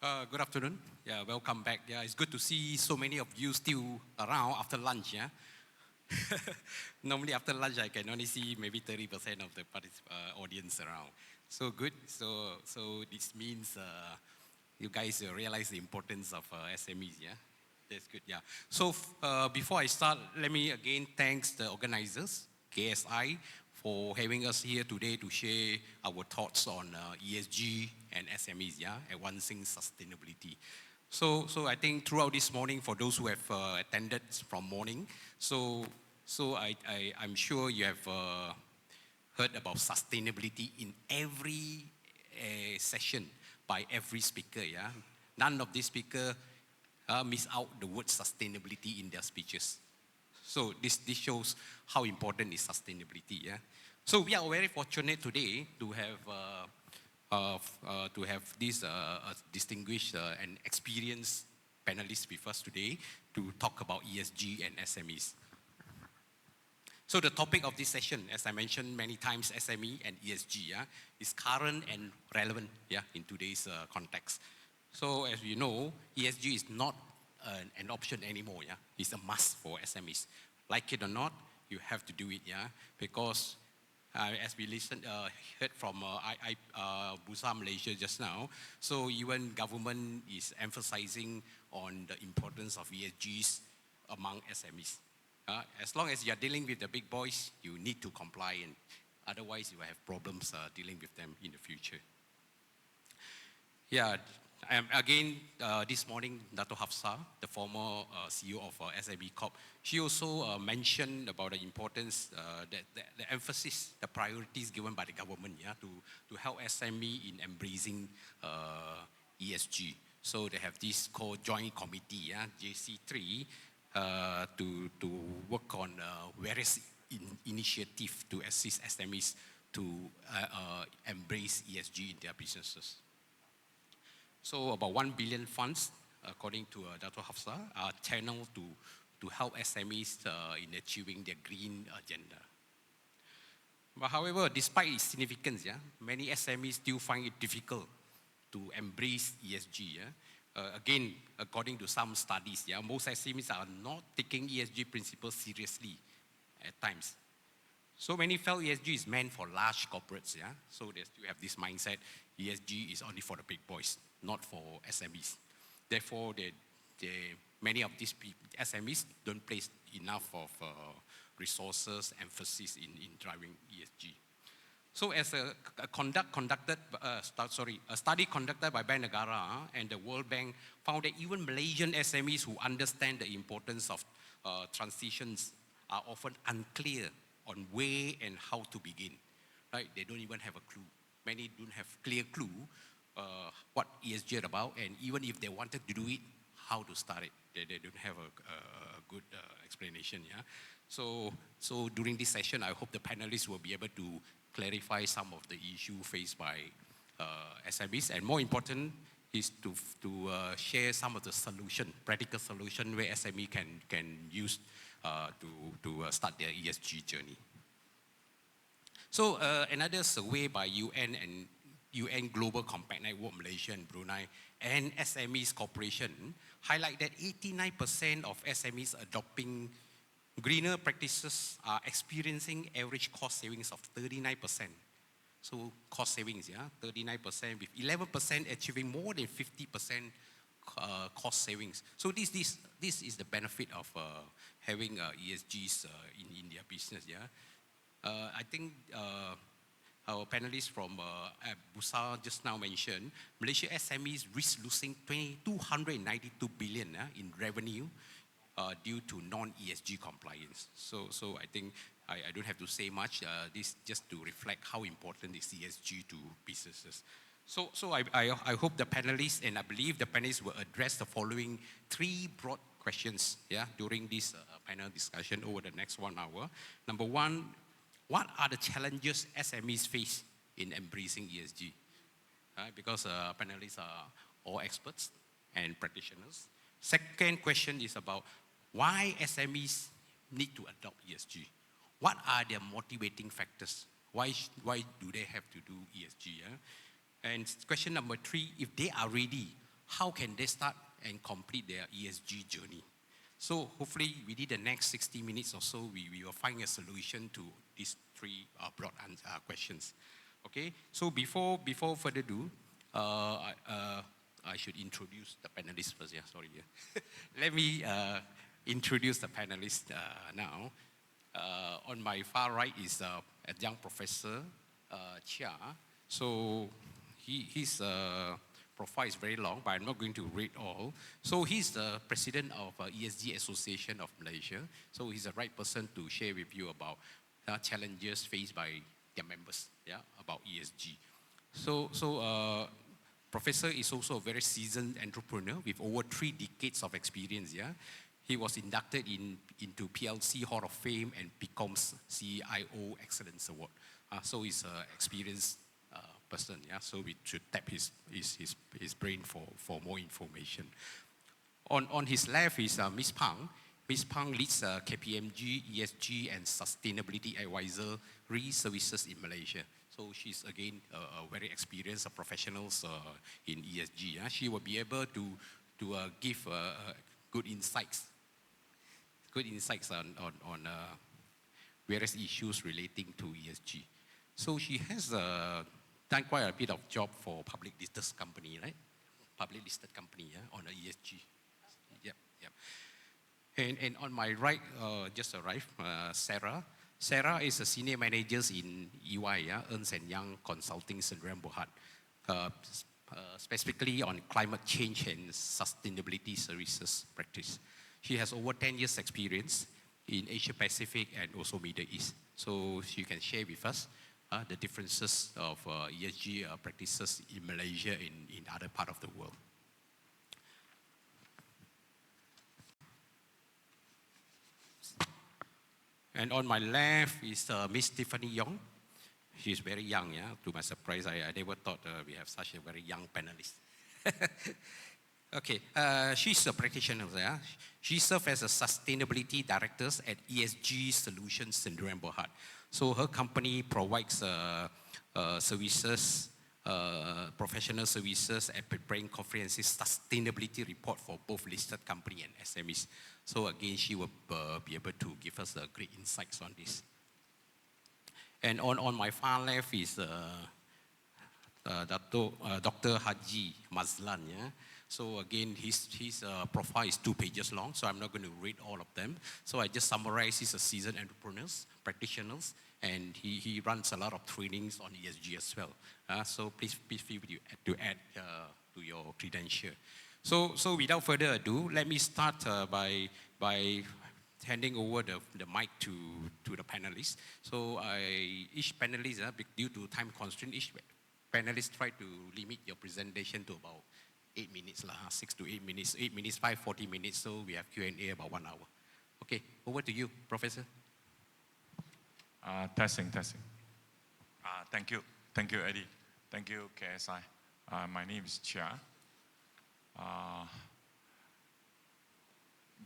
Good afternoon. Yeah, welcome back. Yeah, it's good to see so many of you still around after lunch. Yeah, normally after lunch I can only see maybe 30% of the audience around. So good. So this means you guys realize the importance of SMEs. Yeah, that's good. Yeah. So before I start, let me again thanks the organizers, KSI, for having us here today to share our thoughts on ESG and SMEs, yeah, advancing sustainability. So I think throughout this morning, for those who have attended from morning, I'm sure you have heard about sustainability in every session by every speaker, yeah. None of these speakers miss out the word sustainability in their speeches. So this shows how important is sustainability. Yeah. So we are very fortunate today to have this distinguished and experienced panelists with us today to talk about ESG and SMEs. So the topic of this session, as I mentioned many times, SME and ESG, yeah, is current and relevant, yeah, in today's context. So as you know, ESG is not an option anymore, yeah. It's a must for SMEs. Like it or not, you have to do it, yeah, because as we heard from Bursa Malaysia just now, so even government is emphasizing on the importance of ESGs among SMEs. As long as you are dealing with the big boys, you need to comply, and otherwise you will have problems dealing with them in the future. Yeah, again, this morning, Dato' Hafsa, the former CEO of SME Corp, she also mentioned about the importance, the emphasis, the priorities given by the government, yeah, to help SME in embracing ESG. So they have this called Joint Committee, yeah, JC3, to work on various initiatives to assist SMEs to embrace ESG in their businesses. So about 1 billion funds, according to Dato' Hafsa, are channeled to help SMEs in achieving their green agenda. But however, despite its significance, yeah, many SMEs still find it difficult to embrace ESG. Yeah? Again, according to some studies, yeah, most SMEs are not taking ESG principles seriously at times. So many felt ESG is meant for large corporates, yeah. So they still have this mindset, ESG is only for the big boys, not for SMEs. Therefore, many of these SMEs don't place enough of resources, emphasis in driving ESG. So as a study conducted by Bank Negara and the World Bank found that even Malaysian SMEs who understand the importance of transitions are often unclear on where and how to begin. Right? They don't even have a clue. Many don't have clear clue what ESG is about, and even if they wanted to do it, how to start it. They don't have a good explanation. Yeah. So during this session, I hope the panelists will be able to clarify some of the issues faced by SMEs, and more important is to share some of the practical solution where SME can use to start their ESG journey. So another survey by UN and UN Global Compact Network Malaysia and Brunei and SMEs Corporation highlight that 89% of SMEs adopting greener practices are experiencing average cost savings of 39%. So cost savings, yeah, 39%, with 11% achieving more than 50% cost savings. So this is the benefit of having ESGs in their business, yeah. I think our panelists from Bursa just now mentioned, Malaysia SMEs risk losing 292 billion in revenue due to non-ESG compliance. So I think I don't have to say much. This just to reflect how important is ESG to businesses. So I hope the panelists, and I believe the panelists will address the following 3 broad questions, yeah, during this panel discussion over the next 1 hour. Number 1, what are the challenges SMEs face in embracing ESG? Because panelists are all experts and practitioners. Second question is about why SMEs need to adopt ESG. What are their motivating factors? Why do they have to do ESG? Yeah? And question number 3, if they are ready, how can they start and complete their ESG journey? So hopefully within the next 60 minutes or so, we will find a solution to these three broad questions. Okay, so before further ado, I should introduce the panelists first. Yeah, sorry. Yeah. Let me introduce the panelists now. On my far right is a young professor, Chia. So his profile is very long, but I'm not going to read all. So he's the president of ESG Association of Malaysia. So he's the right person to share with you about challenges faced by their members, yeah, about ESG. So Professor is also a very seasoned entrepreneur with over 3 decades of experience, yeah. He was inducted into PLC Hall of Fame and PCOM's CIO Excellence Award. So he's an experienced person, yeah. So we should tap his brain for more information. On his left is Ms. Pang. Ms. Pang leads KPMG, ESG and Sustainability Advisory Services in Malaysia. So she's again a very experienced professional in ESG. Yeah? She will be able to give good insights on various issues relating to ESG. So she has done quite a bit of job for public listed company, right? Public listed company, yeah, on the ESG. Yep. And on my right, just arrived, Sarah. Sarah is a senior manager in EY, yeah, Ernst & Young Consulting Sdn Bhd, specifically on climate change and sustainability services practice. She has over 10 years experience in Asia Pacific and also Middle East. So she can share with us the differences of ESG practices in Malaysia and in other part of the world. And on my left is Miss Tiffany Yong. She's very young, yeah. To my surprise, I never thought we have such a very young panelist. Okay, she's a practitioner, yeah. She serves as a sustainability director at ESG Solutions Sdn Bhd. So her company provides services, professional services, and preparing comprehensive sustainability report for both listed company and SMEs. So again, she will be able to give us great insights on this. And on my far left is Dr. Haji Mazlan. Yeah? So again, his profile is 2 pages long, so I'm not going to read all of them. So I just summarize. He's a seasoned entrepreneurs, practitioners, and he runs a lot of trainings on ESG as well. So please feel free to add to your credential. So without further ado, let me start by handing over the mic to the panelists. So each panelist, due to time constraint, each panelist try to limit your presentation to about 8 minutes, 6 to 8 minutes, 8 minutes, 40 minutes. So we have Q&A about 1 hour. Okay, over to you, Professor. Testing. Thank you, Eddie. Thank you, KSI. My name is Chia.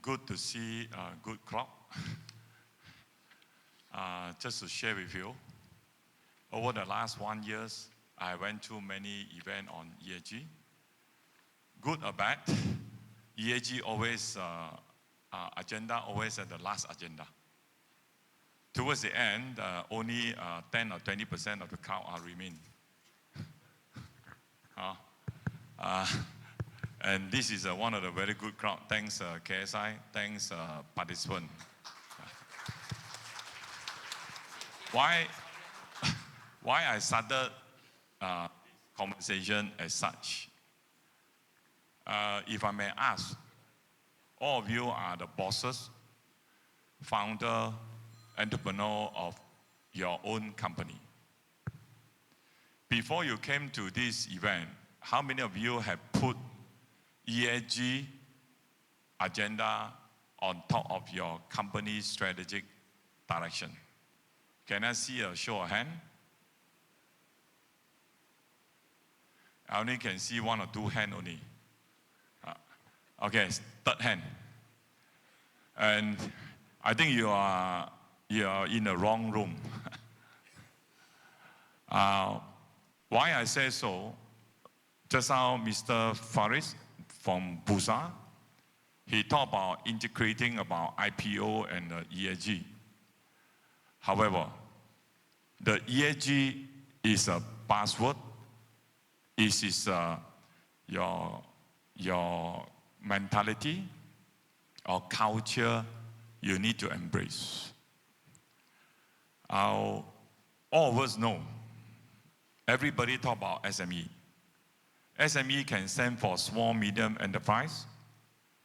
Good to see a good crowd. Just to share with you, over the last 1 year, I went to many events on ESG. Good or bad, ESG always, agenda always at the last agenda. Towards the end, only 10 or 20% of the crowd are remain. And this is one of the very good crowd. Thanks KSI, thanks participant. Why I started conversation as such? If I may ask, all of you are the bosses, founder, entrepreneur of your own company. Before you came to this event, how many of you have put ESG agenda on top of your company's strategic direction? Can I see a show of hand? I only can see 1 or 2 hands only. Okay, third hand. And I think you are in the wrong room. Why I say so? Just now, Mr. Faris, from Bursa. He talked about integrating about IPO and ESG. However, the ESG is a buzzword. It is your mentality or culture you need to embrace. All of us know, everybody talk about SME. SME can stand for small, medium enterprise,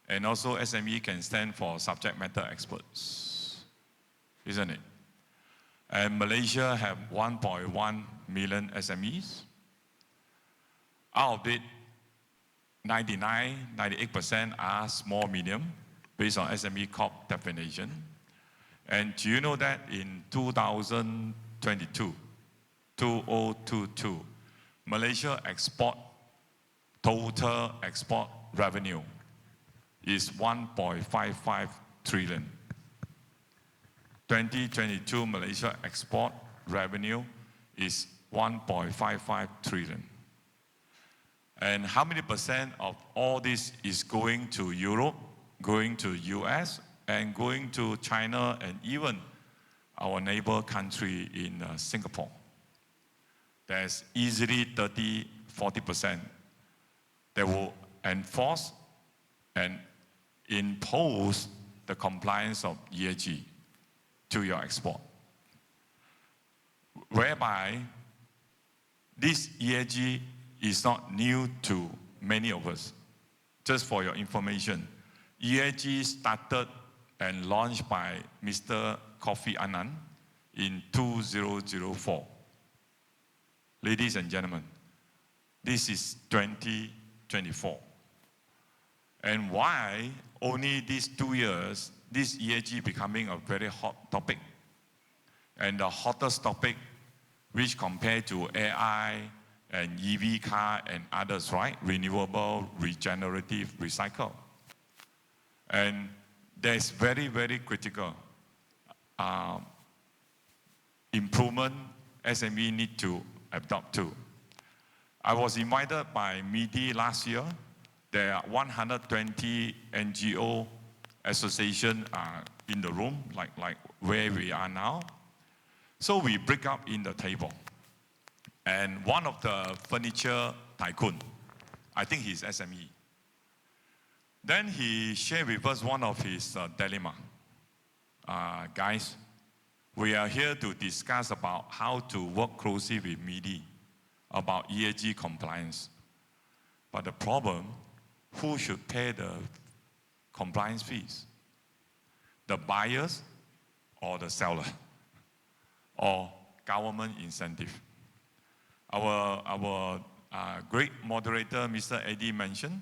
and also SME can stand for subject matter experts, isn't it? And Malaysia have 1.1 million SMEs. Out of it, 98% are small, medium, based on SME Corp definition. And do you know that in 2022, Malaysia total export revenue is 1.55 trillion. 2022 Malaysia export revenue is 1.55 trillion. And how many percent of all this is going to Europe, going to US, and going to China, and even our neighbor country in Singapore? There's easily 30-40% that will enforce and impose the compliance of ESG to your export. Whereby this ESG is not new to many of us. Just for your information, ESG started and launched by Mr. Kofi Annan in 2004. Ladies and gentlemen, this is 2024. And why only these 2 years, this ESG becoming a very hot topic? And the hottest topic, which compared to AI and EV car and others, right? Renewable, regenerative, recycle. And there's very, very critical improvement SME need to adopt to. I was invited by MIDI last year. There are 120 NGO association in the room, like where we are now. So we break up in the table. And one of the furniture tycoon, I think he's SME. Then he shared with us one of his dilemma. Guys, we are here to discuss about how to work closely with MIDI about ESG compliance. But the problem, who should pay the compliance fees? The buyers or the seller? Or government incentive? Our great moderator, Mr. Eddie mentioned,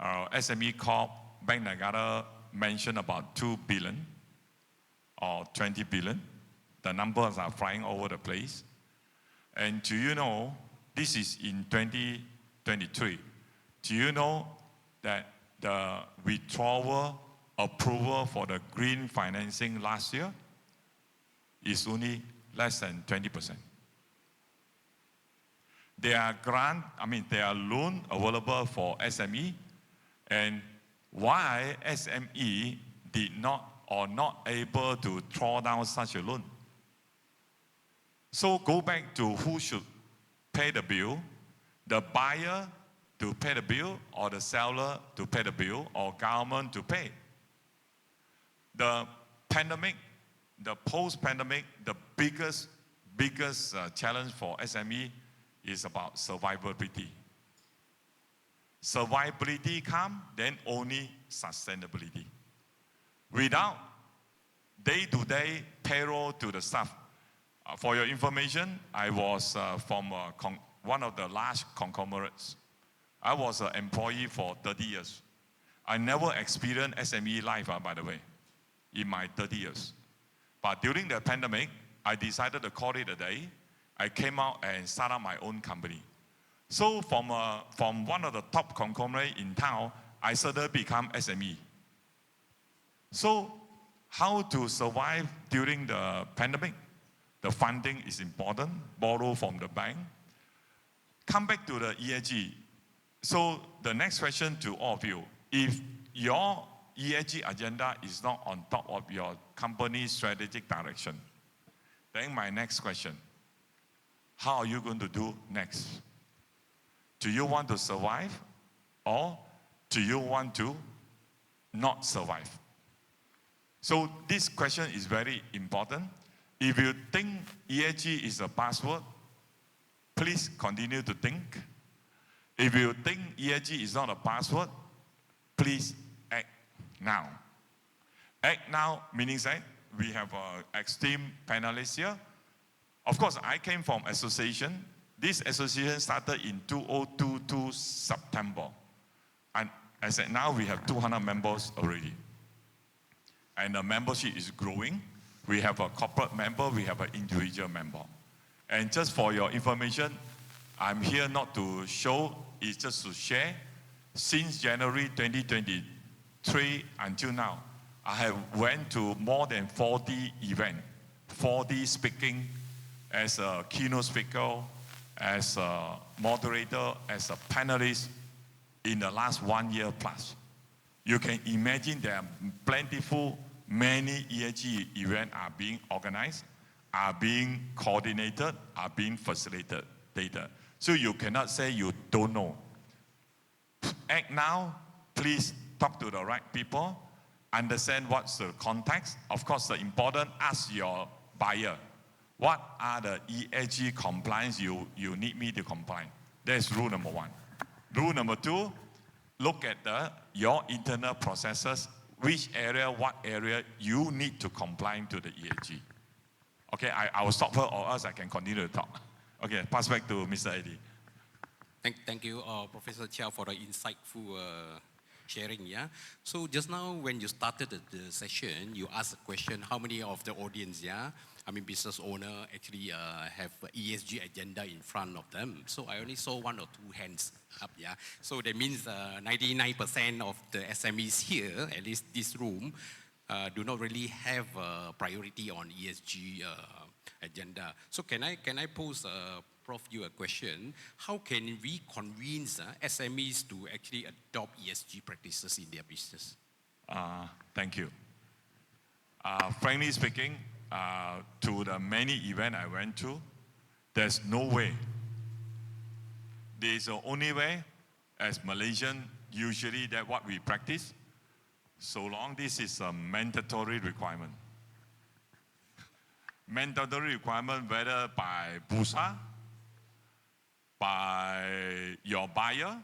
our SME Corp, Bank Negara mentioned about 2 billion or 20 billion. The numbers are flying over the place. And do you know, this is in 2023. Do you know that the withdrawal approval for the green financing last year is only less than 20%? There are there are loans available for SME, and why SME did not or not able to draw down such a loan? So go back to who should pay the bill, the buyer to pay the bill, or the seller to pay the bill, or government to pay. The pandemic, the post-pandemic, the biggest challenge for SME is about survivability. Survivability comes, then only sustainability. Without day-to-day payroll to the staff. For your information, I was from one of the large conglomerates. I was an employee for 30 years. I never experienced SME life, by the way, in my 30 years. But during the pandemic, I decided to call it a day. I came out and started my own company. So from one of the top conglomerates in town, I suddenly become SME. So how to survive during the pandemic? The funding is important, borrow from the bank. Come back to the ESG. So the next question to all of you, if your ESG agenda is not on top of your company's strategic direction, then my next question, how are you going to do next? Do you want to survive or do you want to not survive? So this question is very important. If you think ESG is a buzzword, please continue to think. If you think ESG is not a buzzword, please act now. Act now meaning that we have an esteemed panelists here. Of course, I came from association. This association started in 2022 September. And I said, now we have 200 members already. And the membership is growing. We have a corporate member, we have an individual member. And just for your information, I'm here not to show, it's just to share. Since January 2023 until now, I have went to more than 40 events, 40 speaking as a keynote speaker, as a moderator, as a panelist in the last 1 year plus. You can imagine there are plentiful, many ESG events are being organized, are being coordinated, are being facilitated. So you cannot say you don't know. Act now, please talk to the right people, understand what's the context. Of course, the important, ask your buyer, what are the ESG compliance you need me to comply? That's rule number one. Rule number two, look at your internal processes, which area, what area you need to comply to the ESG. Okay, I will stop here or else I can continue to talk. Okay, pass back to Mr. Eddie. Thank you, Professor Chia, for the insightful sharing. Yeah. So just now, when you started the session, you asked a question: how many of the audience, business owner actually have ESG agenda in front of them? So I only saw 1 or 2 hands up. Yeah. So that means 99% of the SMEs here, at least this room, do not really have a priority on ESG agenda. So can I pose Prof, you a question? How can we convince SMEs to actually adopt ESG practices in their business? Thank you. Frankly speaking, to the many events I went to, there's no way. There's the only way, as Malaysian, usually that what we practice, so long this is a mandatory requirement. Mandatory requirement whether by Bursa, by your buyer,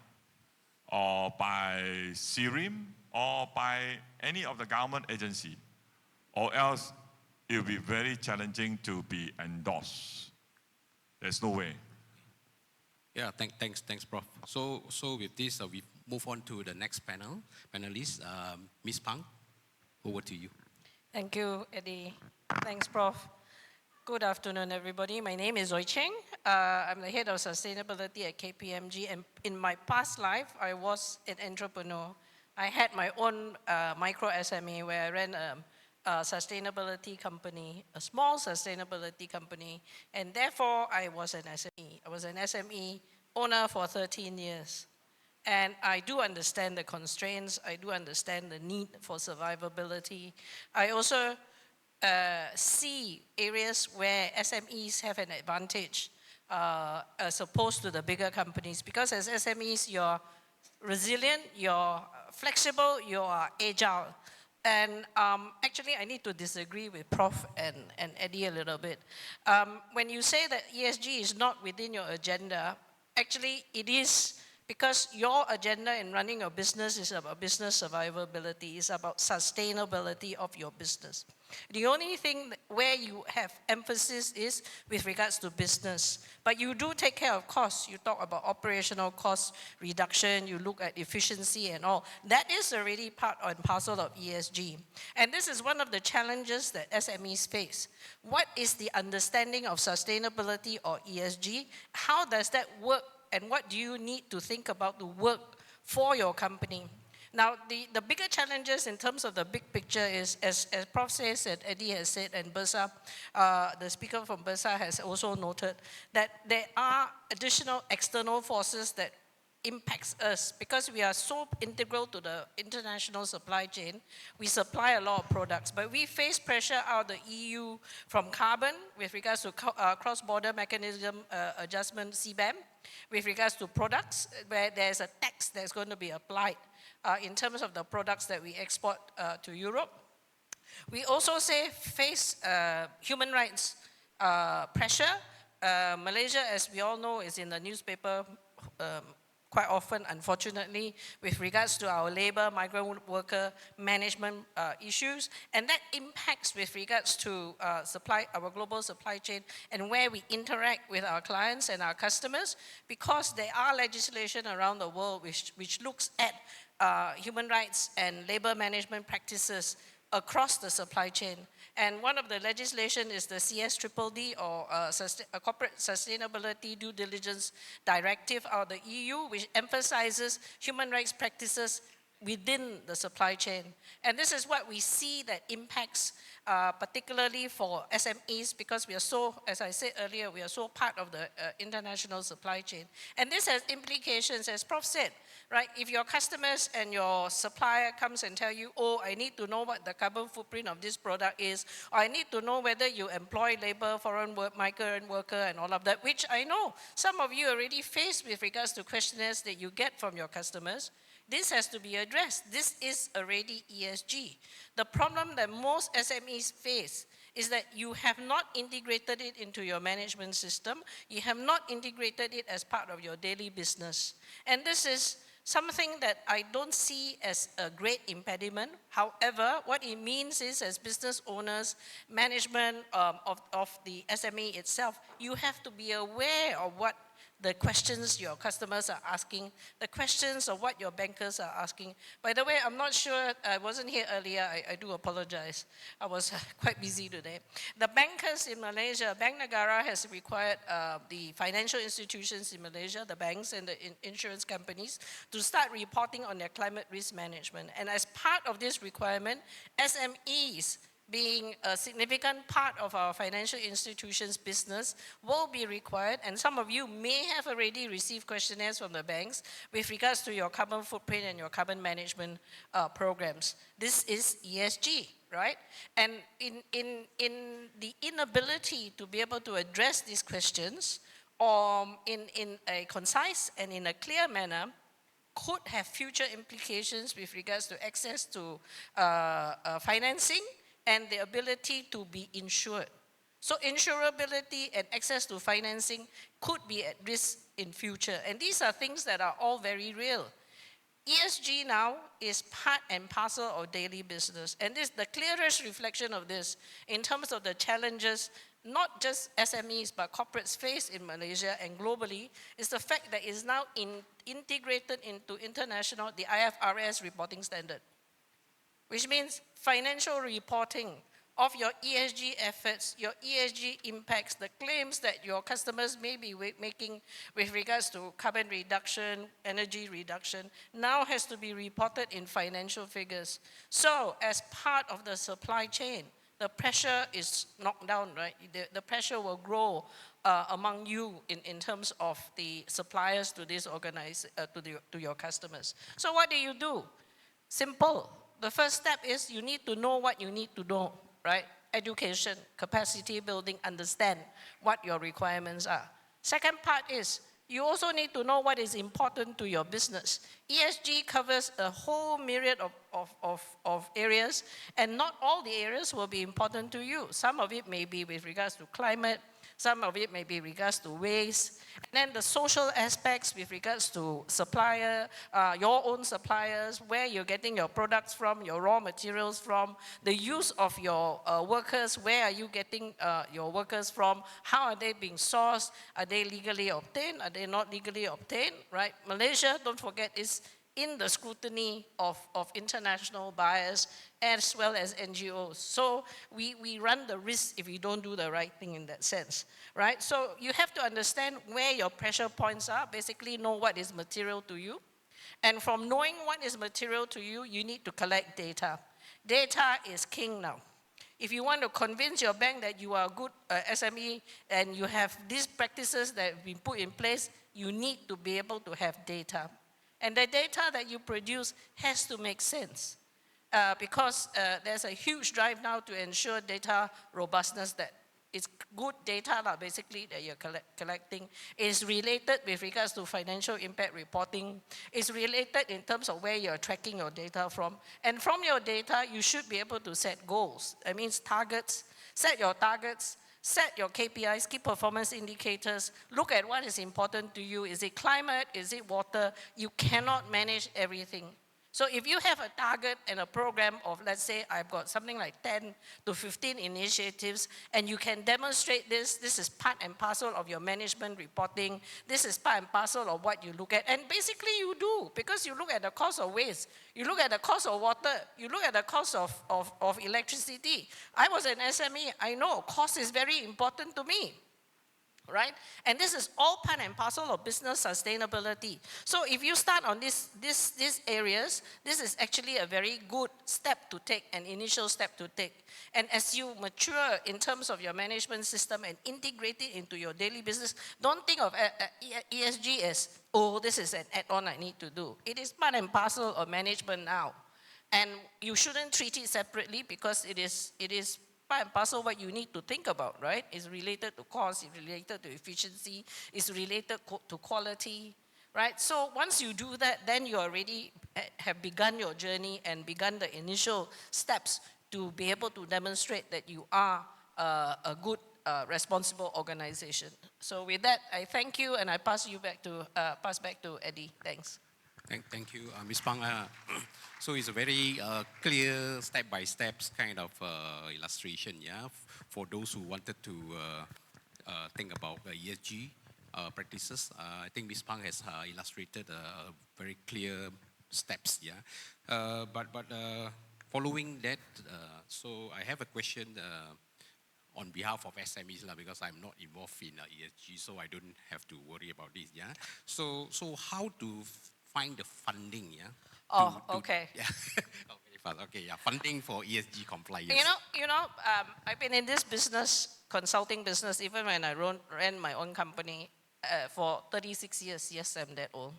or by SIRIM, or by any of the government agency, or else it will be very challenging to be endorsed. There's no way. Yeah, thanks, Prof. So with this, we move on to the next panelist, Ms. Pang. Over to you. Thank you, Eddie. Thanks, Prof. Good afternoon, everybody. My name is Oi Cheng. I'm the head of sustainability at KPMG, and in my past life, I was an entrepreneur. I had my own micro SME where I ran a sustainability company, a small sustainability company, and therefore I was an SME. I was an SME owner for 13 years. And I do understand the constraints. I do understand the need for survivability. I also see areas where SMEs have an advantage as opposed to the bigger companies, because as SMEs, you're resilient, you're flexible, you're agile. And actually, I need to disagree with Prof and Eddie a little bit. When you say that ESG is not within your agenda, actually it is, because your agenda in running your business is about business survivability, it's about sustainability of your business. The only thing where you have emphasis is with regards to business. But you do take care of costs. You talk about operational cost reduction, you look at efficiency and all. That is already part and parcel of ESG. And this is one of the challenges that SMEs face. What is the understanding of sustainability or ESG? How does that work? And what do you need to think about to work for your company? Now, the bigger challenges in terms of the big picture is, as Prof says, and Eddie has said, and Bursa, the speaker from Bursa has also noted, that there are additional external forces that impacts us because we are so integral to the international supply chain. We supply a lot of products, but we face pressure out of the EU from carbon with regards to cross-border mechanism adjustment, CBAM, with regards to products where there's a tax that's going to be applied in terms of the products that we export to Europe. We also face human rights pressure. Malaysia, as we all know, is in the newspaper quite often, unfortunately, with regards to our labor, migrant worker management issues, and that impacts with regards to our global supply chain and where we interact with our clients and our customers, because there are legislation around the world which looks at human rights and labor management practices across the supply chain. And one of the legislation is the CSDDD, or a Corporate Sustainability Due Diligence Directive out of the EU, which emphasizes human rights practices within the supply chain. And this is what we see that impacts particularly for SMEs, because we are so, as I said earlier, we are so part of the international supply chain. And this has implications, as Prof said, right? If your customers and your supplier comes and tell you, oh, I need to know what the carbon footprint of this product is, or I need to know whether you employ labor, foreign migrant worker, and all of that, which I know some of you already face with regards to questionnaires that you get from your customers. This has to be addressed. This is already ESG. The problem that most SMEs face is that you have not integrated it into your management system. You have not integrated it as part of your daily business. And this is something that I don't see as a great impediment. However, what it means is, as business owners, management of the SME itself, you have to be aware of what the questions your customers are asking, the questions of what your bankers are asking. By the way, I'm not sure, I wasn't here earlier, I do apologize. I was quite busy today. The bankers in Malaysia, Bank Negara has required the financial institutions in Malaysia, the banks and the insurance companies, to start reporting on their climate risk management. And as part of this requirement, SMEs, being a significant part of our financial institutions business, will be required, and some of you may have already received questionnaires from the banks with regards to your carbon footprint and your carbon management programs. This is ESG, right? And in the inability to be able to address these questions in a concise and in a clear manner, could have future implications with regards to access to financing and the ability to be insured. So insurability and access to financing could be at risk in future. And these are things that are all very real. ESG now is part and parcel of daily business. And this, the clearest reflection of this in terms of the challenges, not just SMEs, but corporates face in Malaysia and globally, is the fact that it is now integrated into the IFRS reporting standard, which means financial reporting of your ESG efforts, your ESG impacts, the claims that your customers may be making with regards to carbon reduction, energy reduction, now has to be reported in financial figures. So as part of the supply chain, the pressure is knocked down, right? The pressure will grow among you in terms of the suppliers to this to your customers. So what do? Simple. The first step is you need to know what you need to know, right? Education, capacity building, understand what your requirements are. Second part is you also need to know what is important to your business. ESG covers a whole myriad of areas, and not all the areas will be important to you. Some of it may be with regards to climate, some of it may be regards to waste, and then the social aspects with regards to supplier, your own suppliers, where you're getting your products from, your raw materials from, the use of your workers, where are you getting your workers from, how are they being sourced, are they legally obtained, are they not legally obtained, right? Malaysia, don't forget, is in the scrutiny of international buyers as well as NGOs. So we run the risk if we don't do the right thing in that sense, right? So you have to understand where your pressure points are, basically know what is material to you. And from knowing what is material to you, you need to collect data. Data is king now. If you want to convince your bank that you are a good SME and you have these practices that have been put in place, you need to be able to have data. And the data that you produce has to make sense. Because there's a huge drive now to ensure data robustness, that it's good data basically that you're collecting. It's related with regards to financial impact reporting. It's related in terms of where you're tracking your data from. And from your data, you should be able to set goals. That means targets. Set your targets. Set your KPIs, key performance indicators. Look at what is important to you. Is it climate? Is it water? You cannot manage everything. So if you have a target and a program of, let's say, I've got something like 10 to 15 initiatives, and you can demonstrate this is part and parcel of your management reporting, this is part and parcel of what you look at, and basically you do, because you look at the cost of waste, you look at the cost of water, you look at the cost of electricity. I was an SME, I know cost is very important to me. Right? And this is all part and parcel of business sustainability. So if you start on these areas, this is actually a very good step to take, an initial step to take. And as you mature in terms of your management system and integrate it into your daily business, don't think of ESG as, oh, this is an add-on I need to do. It is part and parcel of management now. And you shouldn't treat it separately, because it is part and parcel what you need to think about, right? It's related to cost, it's related to efficiency, it's related to quality, right? So once you do that, then you already have begun your journey and begun the initial steps to be able to demonstrate that you are a good, responsible organization. So with that, I thank you, and I pass back to Eddie. Thanks. Thank you, Ms. Pang. So it's a very clear step-by-step kind of illustration, yeah, for those who wanted to think about ESG practices. I think Ms. Pang has illustrated very clear steps, yeah. But following that, so I have a question on behalf of SMEs, because I'm not involved in ESG, so I don't have to worry about this, yeah. So how to find the funding, yeah? Okay. Yeah. Very fast. Okay, yeah. Funding for ESG compliance. You know, I've been in this business, consulting business, even when I ran my own company for 36 years. Yes, I'm that old.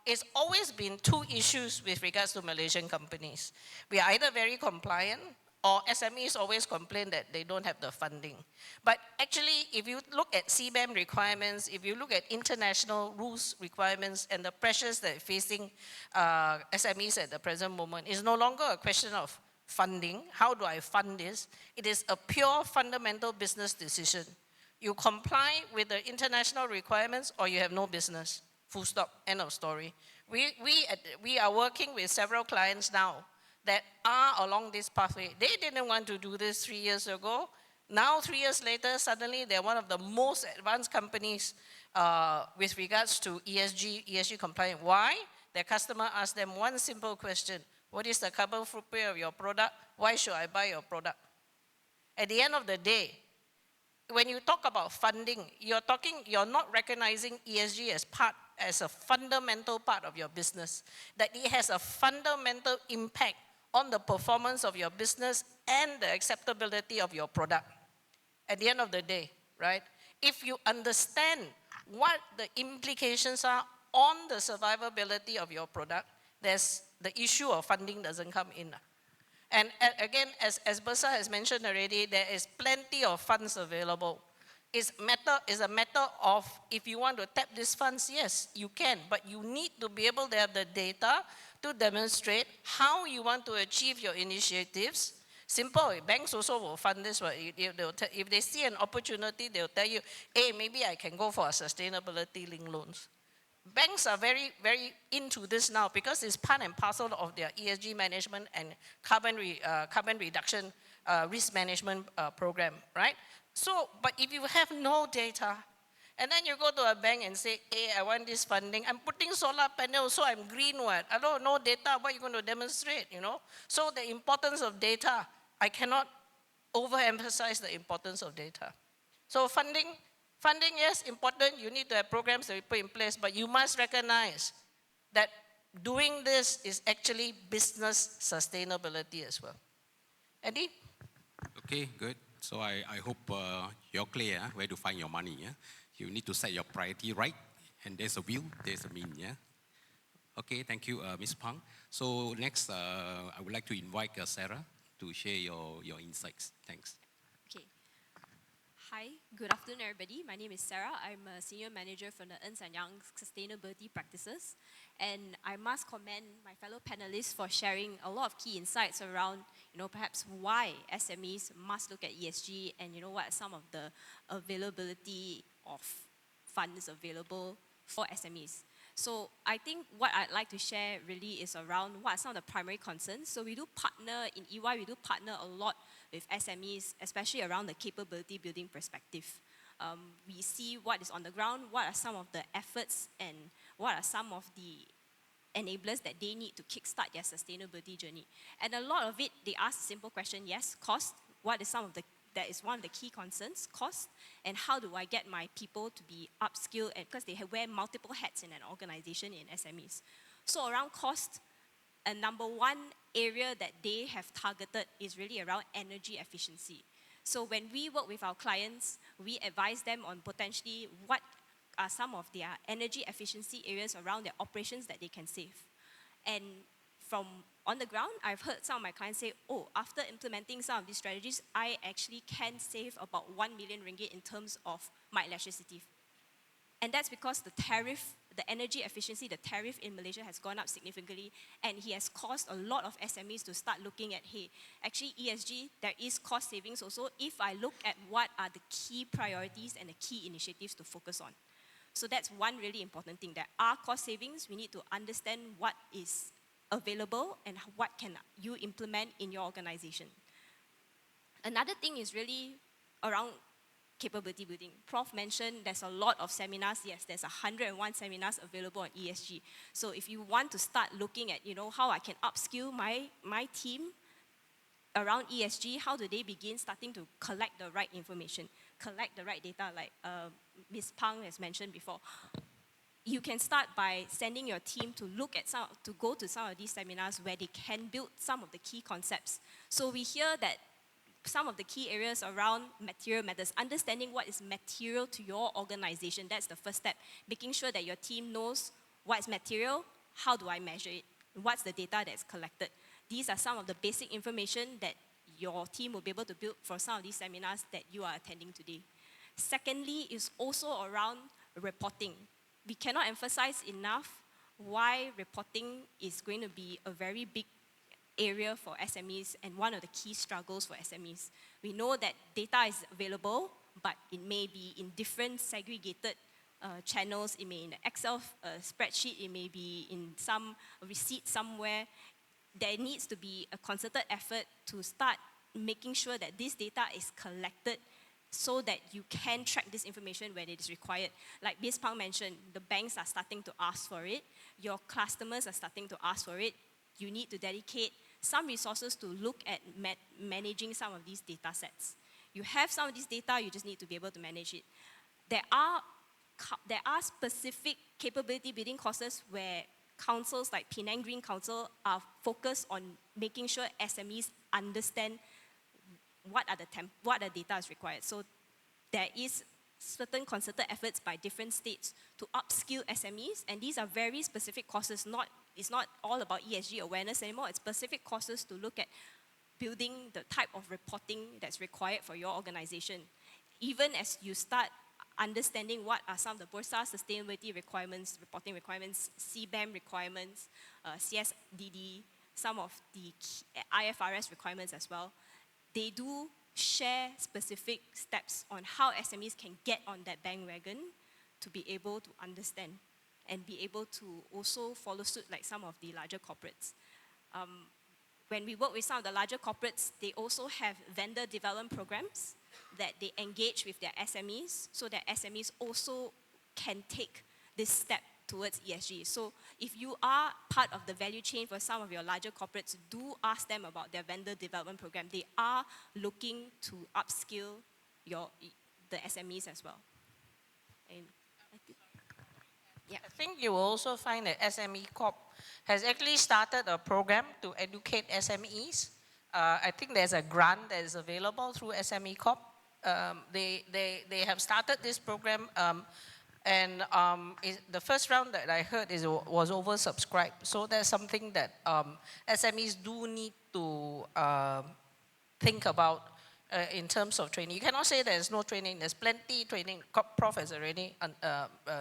It's always been two issues with regards to Malaysian companies. We are either very compliant, or SMEs always complain that they don't have the funding. But actually, if you look at CBAM requirements, if you look at international rules requirements, and the pressures that are facing SMEs at the present moment, it's no longer a question of funding. How do I fund this? It is a pure fundamental business decision. You comply with the international requirements, or you have no business. Full stop. End of story. We are working with several clients now that are along this pathway. They didn't want to do this 3 years ago. Now, 3 years later, suddenly they're one of the most advanced companies with regards to ESG compliant. Why? Their customer asked them one simple question: what is the carbon footprint of your product? Why should I buy your product? At the end of the day, when you talk about funding, you're not recognizing ESG as a fundamental part of your business, that it has a fundamental impact on the performance of your business and the acceptability of your product. At the end of the day, right? If you understand what the implications are on the survivability of your product, there's the issue of funding doesn't come in. And again, as Bursa has mentioned already, there is plenty of funds available. It's a matter of, if you want to tap these funds, yes, you can, but you need to be able to have the data to demonstrate how you want to achieve your initiatives. Simple, banks also will fund this. If they see an opportunity, they'll tell you, hey, maybe I can go for a sustainability-linked loans. Banks are very, very into this now, because it's part and parcel of their ESG management and carbon reduction risk management program, right? So, but if you have no data, and then you go to a bank and say, hey, I want this funding, I'm putting solar panels, so I'm green, what? I don't know data, what are you going to demonstrate, you know? So the importance of data, I cannot overemphasize the importance of data. So funding, yes, important. You need to have programs that we put in place, but you must recognize that doing this is actually business sustainability as well. Eddie? Okay, good. So I hope you're clear where to find your money. Yeah? You need to set your priority right, and there's a will, there's a mean, yeah? Okay, thank you, Ms. Pang. So next, I would like to invite Sarah to share your insights. Thanks. Okay. Hi, good afternoon, everybody. My name is Sarah. I'm a senior manager from the Ernst & Young Sustainability Practices. And I must commend my fellow panelists for sharing a lot of key insights around, perhaps why SMEs must look at ESG and, what are some of the availability of funds available for SMEs. So I think what I'd like to share really is around what are some of the primary concerns. So we do partner, in EY, we do partner a lot with SMEs, especially around the capability building perspective. We see what is on the ground, what are some of the efforts, and what are some of the enablers that they need to kickstart their sustainability journey. And a lot of it, they ask a simple question, yes, cost. What is that is one of the key concerns, cost, and how do I get my people to be upskilled, and because they wear multiple hats in an organization in SMEs. So around cost, a number one area that they have targeted is really around energy efficiency. So when we work with our clients, we advise them on potentially what are some of their energy efficiency areas around their operations that they can save. And from on the ground, I've heard some of my clients say, oh, after implementing some of these strategies, I actually can save about 1 million ringgit in terms of my electricity. And that's because the tariff, the energy efficiency, the tariff in Malaysia has gone up significantly, and he has caused a lot of SMEs to start looking at, hey, actually ESG, there is cost savings also if I look at what are the key priorities and the key initiatives to focus on. So that's one really important thing. There are cost savings. We need to understand what is available and what can you implement in your organization. Another thing is really around capability building. Prof mentioned there's a lot of seminars. Yes, there's 101 seminars available on ESG. So if you want to start looking at, how I can upskill my team around ESG, how do they begin starting to collect the right information, collect the right data, like Ms. Pang has mentioned before. You can start by sending your team to go to some of these seminars where they can build some of the key concepts. So we hear that some of the key areas around material matters, understanding what is material to your organization. That's the first step. Making sure that your team knows what is material, how do I measure it, what's the data that's collected. These are some of the basic information that your team will be able to build for some of these seminars that you are attending today. Secondly, is also around reporting. We cannot emphasize enough why reporting is going to be a very big area for SMEs and one of the key struggles for SMEs. We know that data is available, but it may be in different segregated channels. It may be in the Excel spreadsheet, it may be in some receipt somewhere. There needs to be a concerted effort to start making sure that this data is collected so that you can track this information when it is required. Like Ms. Pang mentioned, the banks are starting to ask for it. Your customers are starting to ask for it. You need to dedicate some resources to look at managing some of these data sets. You have some of this data, you just need to be able to manage it. There are specific capability building courses where councils like Penang Green Council are focused on making sure SMEs understand what the data is required. So there is certain concerted efforts by different states to upskill SMEs, and these are very specific courses. It's not all about ESG awareness anymore. It's specific courses to look at building the type of reporting that's required for your organization. Even as you start understanding what are some of the Bursa sustainability requirements, reporting requirements, CBAM requirements, CSDD, some of the IFRS requirements as well. They do share specific steps on how SMEs can get on that bandwagon to be able to understand and be able to also follow suit like some of the larger corporates. When we work with some of the larger corporates, they also have vendor development programs that they engage with their SMEs so that SMEs also can take this step towards ESG. So if you are part of the value chain for some of your larger corporates, do ask them about their vendor development program. They are looking to upskill the SMEs as well. And I think you will also find that SME Corp has actually started a program to educate SMEs. I think there's a grant that is available through SME Corp they have started this program, and the first round that I heard was oversubscribed. So that's something that SMEs do need to think about in terms of training. You cannot say there's no training. There's plenty training. Prof has already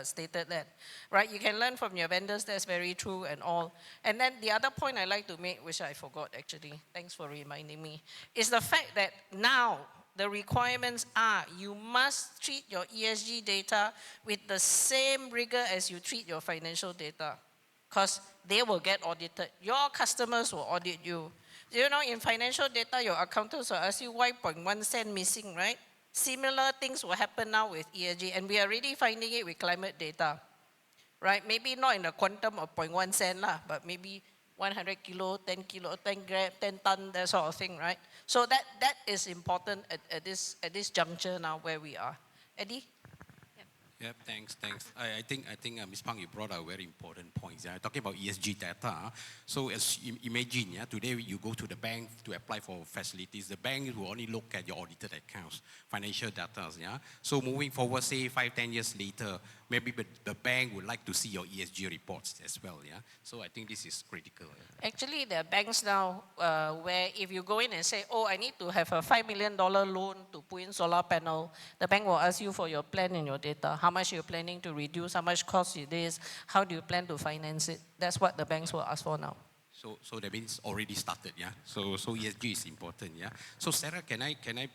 stated that, right? You can learn from your vendors. That's very true and all. And then the other point I like to make, which I forgot actually, thanks for reminding me, is the fact that now the requirements are you must treat your ESG data with the same rigor as you treat your financial data, because they will get audited. Your customers will audit you. You know, in financial data, your accountants will ask you why 0.1 cent missing, right? Similar things will happen now with ESG, and we are already finding it with climate data, right? Maybe not in the quantum of 0.1 cent, but maybe 100 kilo, 10 kilo, 10 gram, 10 ton, that sort of thing, right? So that is important at this juncture now where we are. Eddie? Yep, thanks. I think Ms. Pang, you brought out very important points. Yeah? Talking about ESG data. So as you imagine, yeah, today you go to the bank to apply for facilities. The bank will only look at your audited accounts, financial data. Yeah. So moving forward, say 5-10 years later, maybe the bank would like to see your ESG reports as well. Yeah. So I think this is critical. Yeah? Actually, there are banks now where if you go in and say, oh, I need to have a $5 million loan to put in solar panel, the bank will ask you for your plan and your data. How much you're planning to reduce, how much cost it is, how do you plan to finance it? That's what the banks will ask for now. So that means already started, yeah. So ESG is important, yeah. So Sarah, can I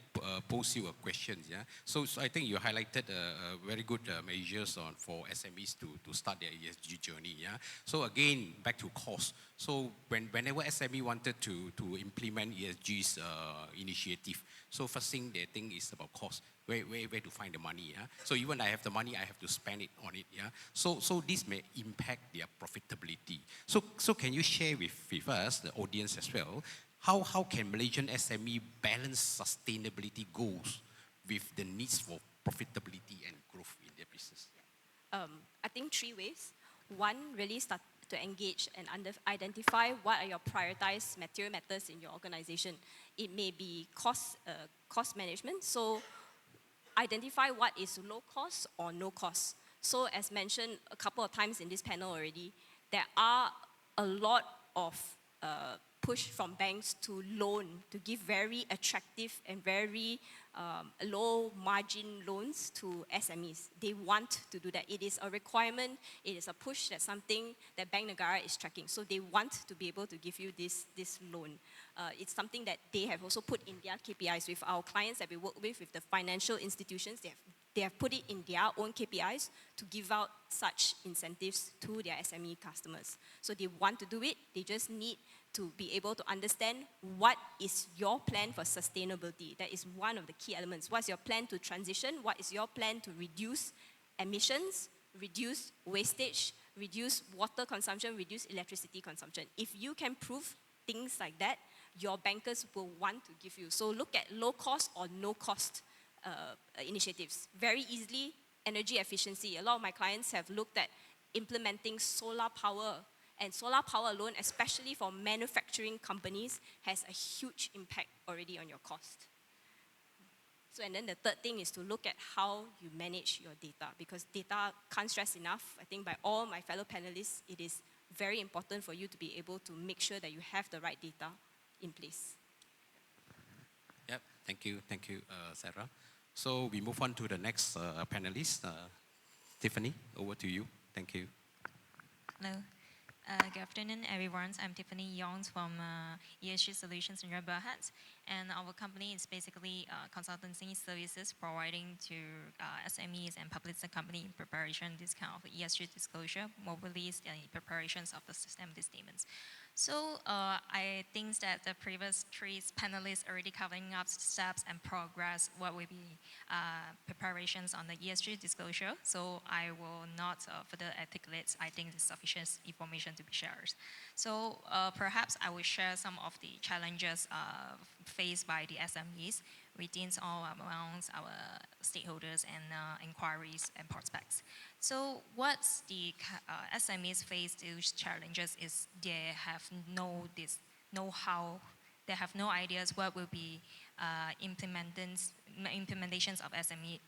pose you a question, yeah? So I think you highlighted very good measures for SMEs to start their ESG journey, yeah. So again, back to cost. So whenever SME wanted to implement ESG's initiative, so first thing they think is about cost. Where to find the money, yeah? So even I have the money, I have to spend it on it, yeah? So this may impact their profitability. So can you share with us, the audience as well, how can Malaysian SME balance sustainability goals with the needs for profitability and growth in their business? I think 3 ways. One, really start to engage and identify what are your prioritized material matters in your organization. It may be cost management. So identify what is low cost or no cost. So as mentioned a couple of times in this panel already, there are a lot of push from banks to loan, to give very attractive and very low margin loans to SMEs. They want to do that. It is a requirement, it is a push, that's something that Bank Negara is tracking. So they want to be able to give you this loan. It's something that they have also put in their KPIs with our clients that we work with the financial institutions. They have put it in their own KPIs to give out such incentives to their SME customers. So they want to do it, they just need to be able to understand what is your plan for sustainability. That is one of the key elements. What's your plan to transition? What is your plan to reduce emissions, reduce wastage, reduce water consumption, reduce electricity consumption? If you can prove things like that, your bankers will want to give you. So look at low cost or no cost initiatives. Very easily, energy efficiency. A lot of my clients have looked at implementing solar power. And solar power alone, especially for manufacturing companies, has a huge impact already on your cost. So, and then the third thing is to look at how you manage your data, because data, can't stress enough, I think by all my fellow panelists, it is very important for you to be able to make sure that you have the right data in place. Yep, thank you, Sarah. So we move on to the next panelist. Tiffany, over to you. Thank you. Hello. Good afternoon, everyone. I'm Tiffany Yong from ESG Solutions in Berhad, and our company is basically consultancy services providing to SMEs and public sector company in preparation this kind of ESG disclosure, mobilities, and preparations of the sustainability statements. So I think that the previous 3 panelists already covering up steps and progress, what will be preparations on the ESG disclosure. So I will not further articulate. I think there's sufficient information to be shared. So perhaps I will share some of the challenges faced by the SMEs within all amongst our stakeholders and inquiries and prospects. So what the SMEs face those challenges is they have no how they have no ideas what will be implementations of SME,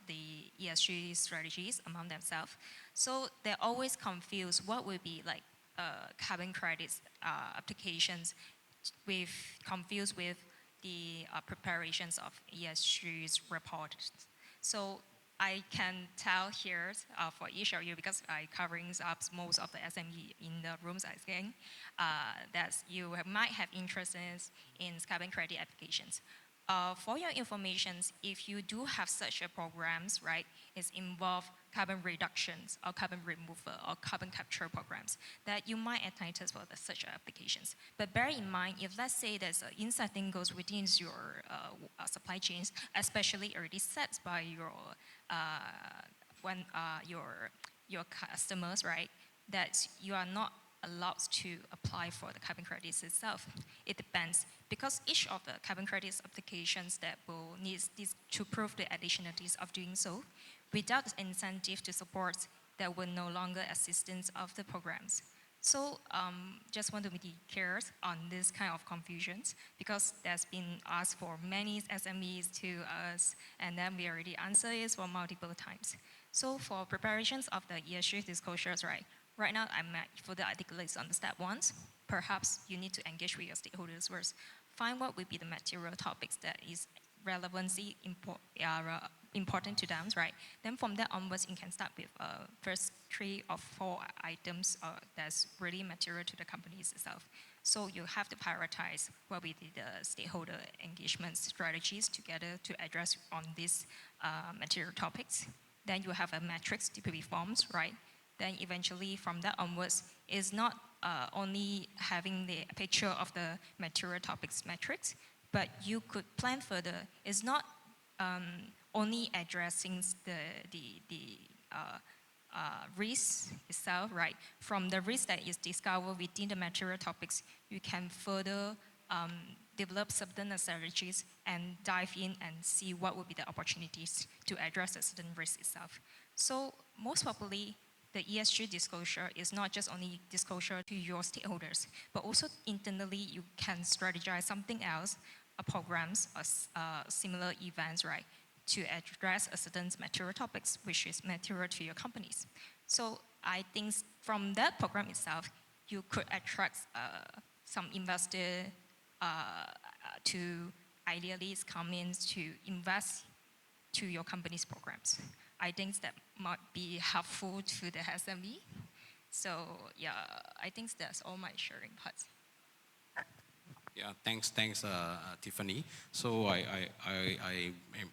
the ESG strategies among themselves. So they're always confused what will be like carbon credits applications, confused with the preparations of ESG's report. So I can tell here for each of you, because I covering up most of the SME in the rooms I think, that you might have interest in carbon credit applications. For your information, if you do have such a programs, right, it's involve carbon reductions or carbon removal or carbon capture programs, that you might entitle for such applications. But bear in mind, if let's say there's an inside thing goes within your supply chains, especially already set by your your customers, right, that you are not allowed to apply for the carbon credits itself. It depends, because each of the carbon credits applications that will need this to prove the additionalities of doing so. Without incentive to support, there will no longer assistance of the programs. So just want to be clear on this kind of confusions, because there's been asked for many SMEs to us, and then we already answer it for multiple times. So for preparations of the ESG disclosures, right now I'm for the articles on the step 1. Perhaps you need to engage with your stakeholders first. Find what will be the material topics that is relevancy important to them, right? Then from that onwards, you can start with first 3 or 4 items that's really material to the companies itself. So you have to prioritize what will be the stakeholder engagement strategies together to address on these material topics. Then you have a matrix to be formed, right? Then eventually from that onwards, is not only having the picture of the material topics metrics, but you could plan further. It's not only addressing the risk itself, right? From the risk that is discovered within the material topics, you can further develop certain strategies and dive in and see what would be the opportunities to address a certain risk itself. So most probably, the ESG disclosure is not just only disclosure to your stakeholders, but also internally you can strategize something else, programs or similar events, right, to address a certain material topics, which is material to your companies. So I think from that program itself, you could attract some investor to ideally come in to invest to your company's programs. I think that might be helpful to the SME. So yeah, I think that's all my sharing parts. Yeah, thanks, Tiffany. So I am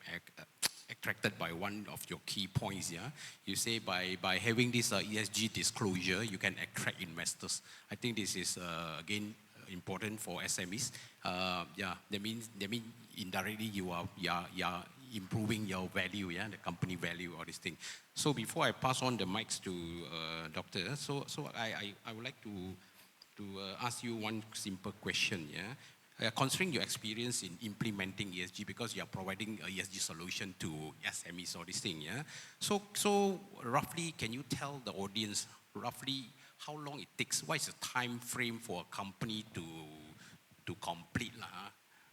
attracted by one of your key points. Yeah, you say by having this ESG disclosure, you can attract investors. I think this is again important for SMEs. Yeah, that means indirectly you are improving your value, yeah, the company value, all these things. So before I pass on the mics to Doctor, so I would like to ask you one simple question, yeah. Considering your experience in implementing ESG, because you are providing a ESG solution to SMEs, all these things, yeah. So roughly, can you tell the audience roughly how long it takes? What is the time frame for a company to complete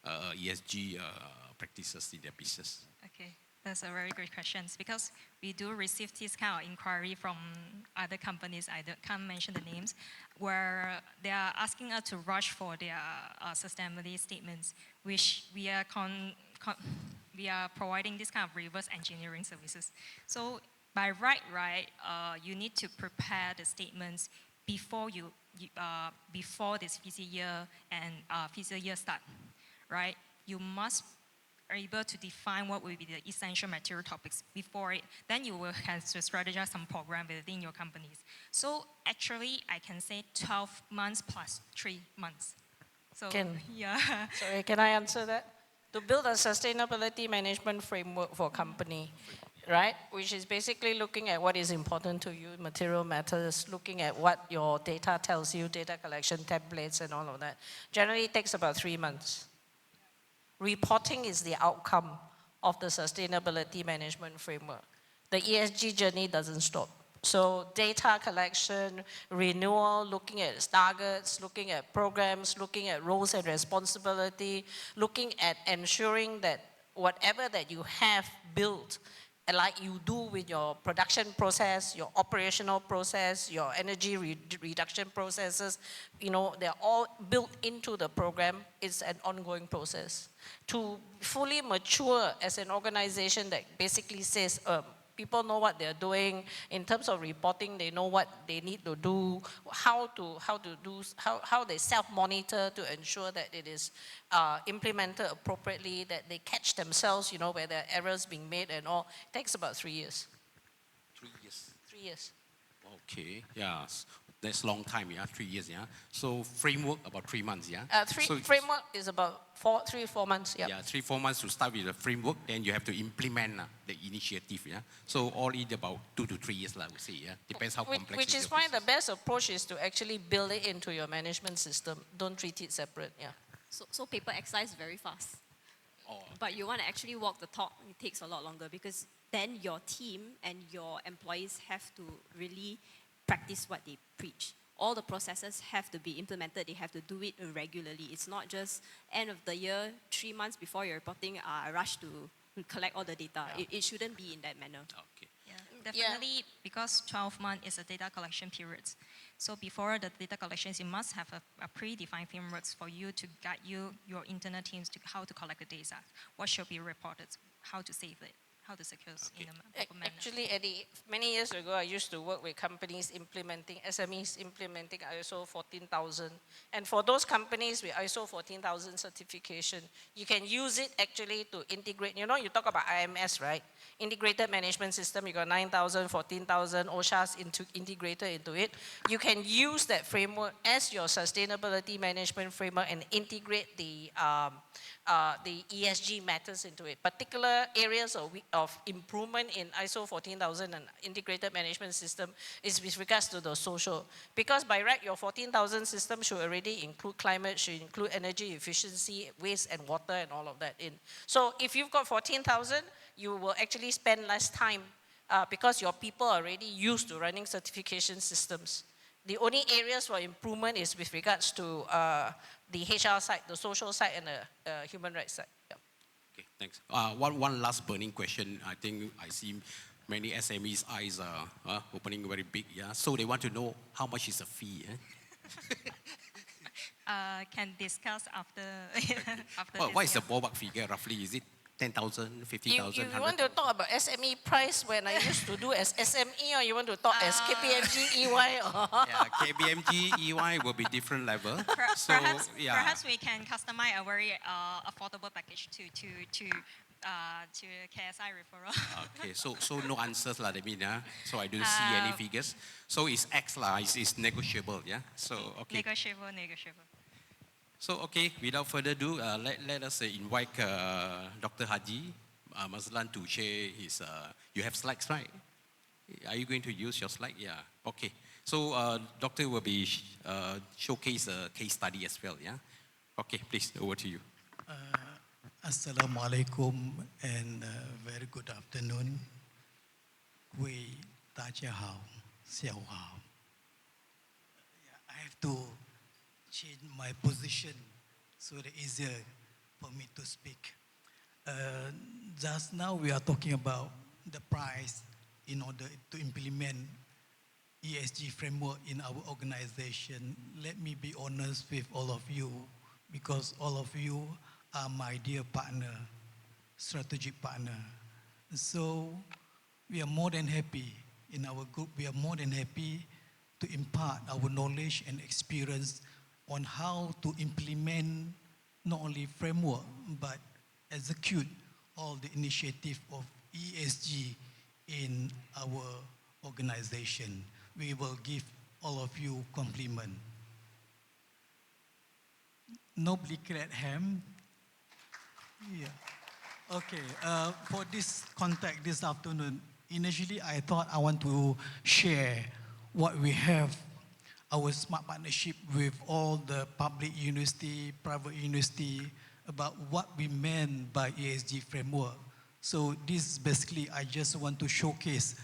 ESG practices in their business? Okay, that's a very great question, because we do receive this kind of inquiry from other companies, I can't mention the names, where they are asking us to rush for their sustainability statements, which we are providing this kind of reverse engineering services. So by right, you need to prepare the statements before before this fiscal year and fiscal year start, right? You must able to define what will be the essential material topics before it. Then you will have to strategize some program within your companies. So actually, I can say 12 months plus 3 months. So yeah. Sorry, can I answer that? To build a sustainability management framework for a company, right? Which is basically looking at what is important to you, material matters, looking at what your data tells you, data collection templates and all of that. Generally, it takes about 3 months. Reporting is the outcome of the sustainability management framework. The ESG journey doesn't stop. So data collection, renewal, looking at targets, looking at programs, looking at roles and responsibility, looking at ensuring that whatever that you have built, like you do with your production process, your operational process, your energy reduction processes, you know, they're all built into the program. It's an ongoing process. To fully mature as an organization that basically says, people know what they're doing in terms of reporting. They know what they need to do, how they self-monitor to ensure that it is implemented appropriately, that they catch themselves, you know, where there are errors being made and all. It takes about 3 years. 3 years. 3 years. Okay, yeah, that's long time, yeah, 3 years, yeah. So framework about 3 months, yeah. Framework is about 3 4 months, yeah. Yeah, 3 4 months to start with the framework, then you have to implement the initiative, yeah. So all in about 2 to 3 years, I would say, yeah. Depends how complex. Which is why the best approach is to actually build it into your management system. Don't treat it separate, yeah. So paper exercise very fast. Oh, But you want to actually walk the talk, it takes a lot longer because then your team and your employees have to really practice what they preach. All the processes have to be implemented. They have to do it regularly. It's not just end of the year, 3 months before you're reporting, rush to collect all the data. Yeah. It shouldn't be in that manner. okay. Yeah, definitely, because 12 months is a data collection period. So before the data collections, you must have a predefined frameworks for you to guide your internal teams to how to collect the data, what should be reported, how to save it, how to secure in a proper manner. Actually, Eddie, many years ago, I used to work with companies implementing, SMEs implementing ISO 14000. And for those companies with ISO 14000 certification, you can use it actually to integrate. You know, you talk about IMS, right? Integrated management system, you got 9000, 14000, OSHA's integrated into it. You can use that framework as your sustainability management framework and integrate the ESG matters into it. Particular areas of improvement in ISO 14000 and integrated management system is with regards to the social. Because by right, your 14000 system should already include climate, should include energy efficiency, waste and water and all of that in. So if you've got 14000, you will actually spend less time because your people are already used to running certification systems. The only areas for improvement is with regards to the HR side, the social side, and the human rights side. Yeah. Okay, thanks. One last burning question. I think I see many SMEs' eyes are opening very big. Yeah, so they want to know how much is the fee. Can discuss after after. What is the ballpark figure roughly? Is it 10,000, 50,000? You want to talk about SME price when I used to do as SME, or you want to talk as KPMG, EY? Or Yeah, KPMG, EY will be different level. So, yeah. Perhaps we can customize a very affordable package to KSI referral. Okay, so no answers lah, I mean, so I don't see any figures. So it's X lah, it's negotiable, yeah? So, okay. Negotiable. So, okay, without further ado, let us invite Dr. Haji Mazlan to share his, you have slides, right? Are you going to use your slide? Yeah, okay. So, Doctor will be showcase a case study as well, yeah? Okay, please, over to you. Assalamualaikum and very good afternoon. I have to change my position so that it's easier for me to speak. Just now we are talking about the price in order to implement ESG framework in our organization. Let me be honest with all of you, because all of you are my dear partner, strategic partner. So we are more than happy in our group. We are more than happy to impart our knowledge and experience on how to implement not only framework but execute all the initiative of ESG in our organization. We will give all of you compliment. Nobody clap hand. Yeah. Okay. For this contact this afternoon, initially I thought I want to share what we have, our smart partnership with all the public university, private university, about what we meant by ESG framework. So this basically, I just want to showcase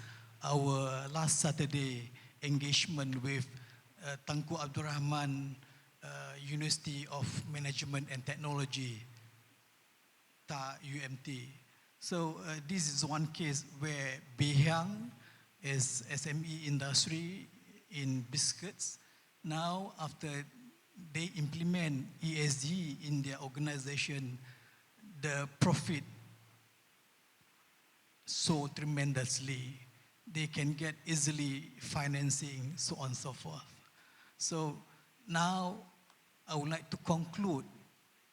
our last Saturday engagement with Tangku Abdul Rahman University of Management and Technology, Ta UMT. So this is one case where Behiang is SME industry in biscuits. Now after they implement ESG in their organization, the profit so tremendously. They can get easily financing, so on and so forth. So now I would like to conclude,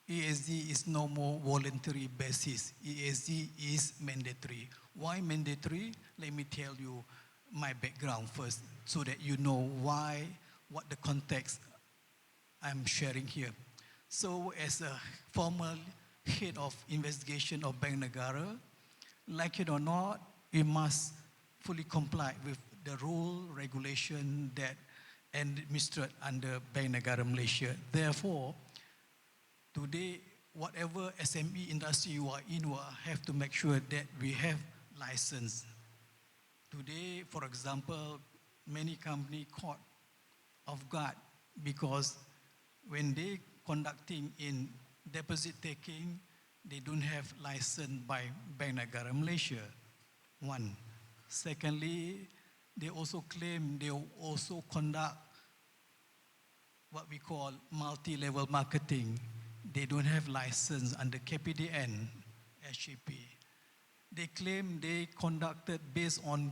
ESG is no more voluntary basis. ESG is mandatory. Why mandatory? Let me tell you my background first so that you know why, what the context I'm sharing here. So as a former head of investigation of Bank Negara, like it or not, we must fully comply with the rule, regulation that administered under Bank Negara Malaysia. Therefore, today, whatever SME industry you are in, will have to make sure that we have license. Today, for example, many companies caught off guard because when they conducting in deposit taking, they don't have license by Bank Negara Malaysia. One. Secondly, they also claim they also conduct what we call multi-level marketing. They don't have license under KPDN, SGP. They claim they conducted based on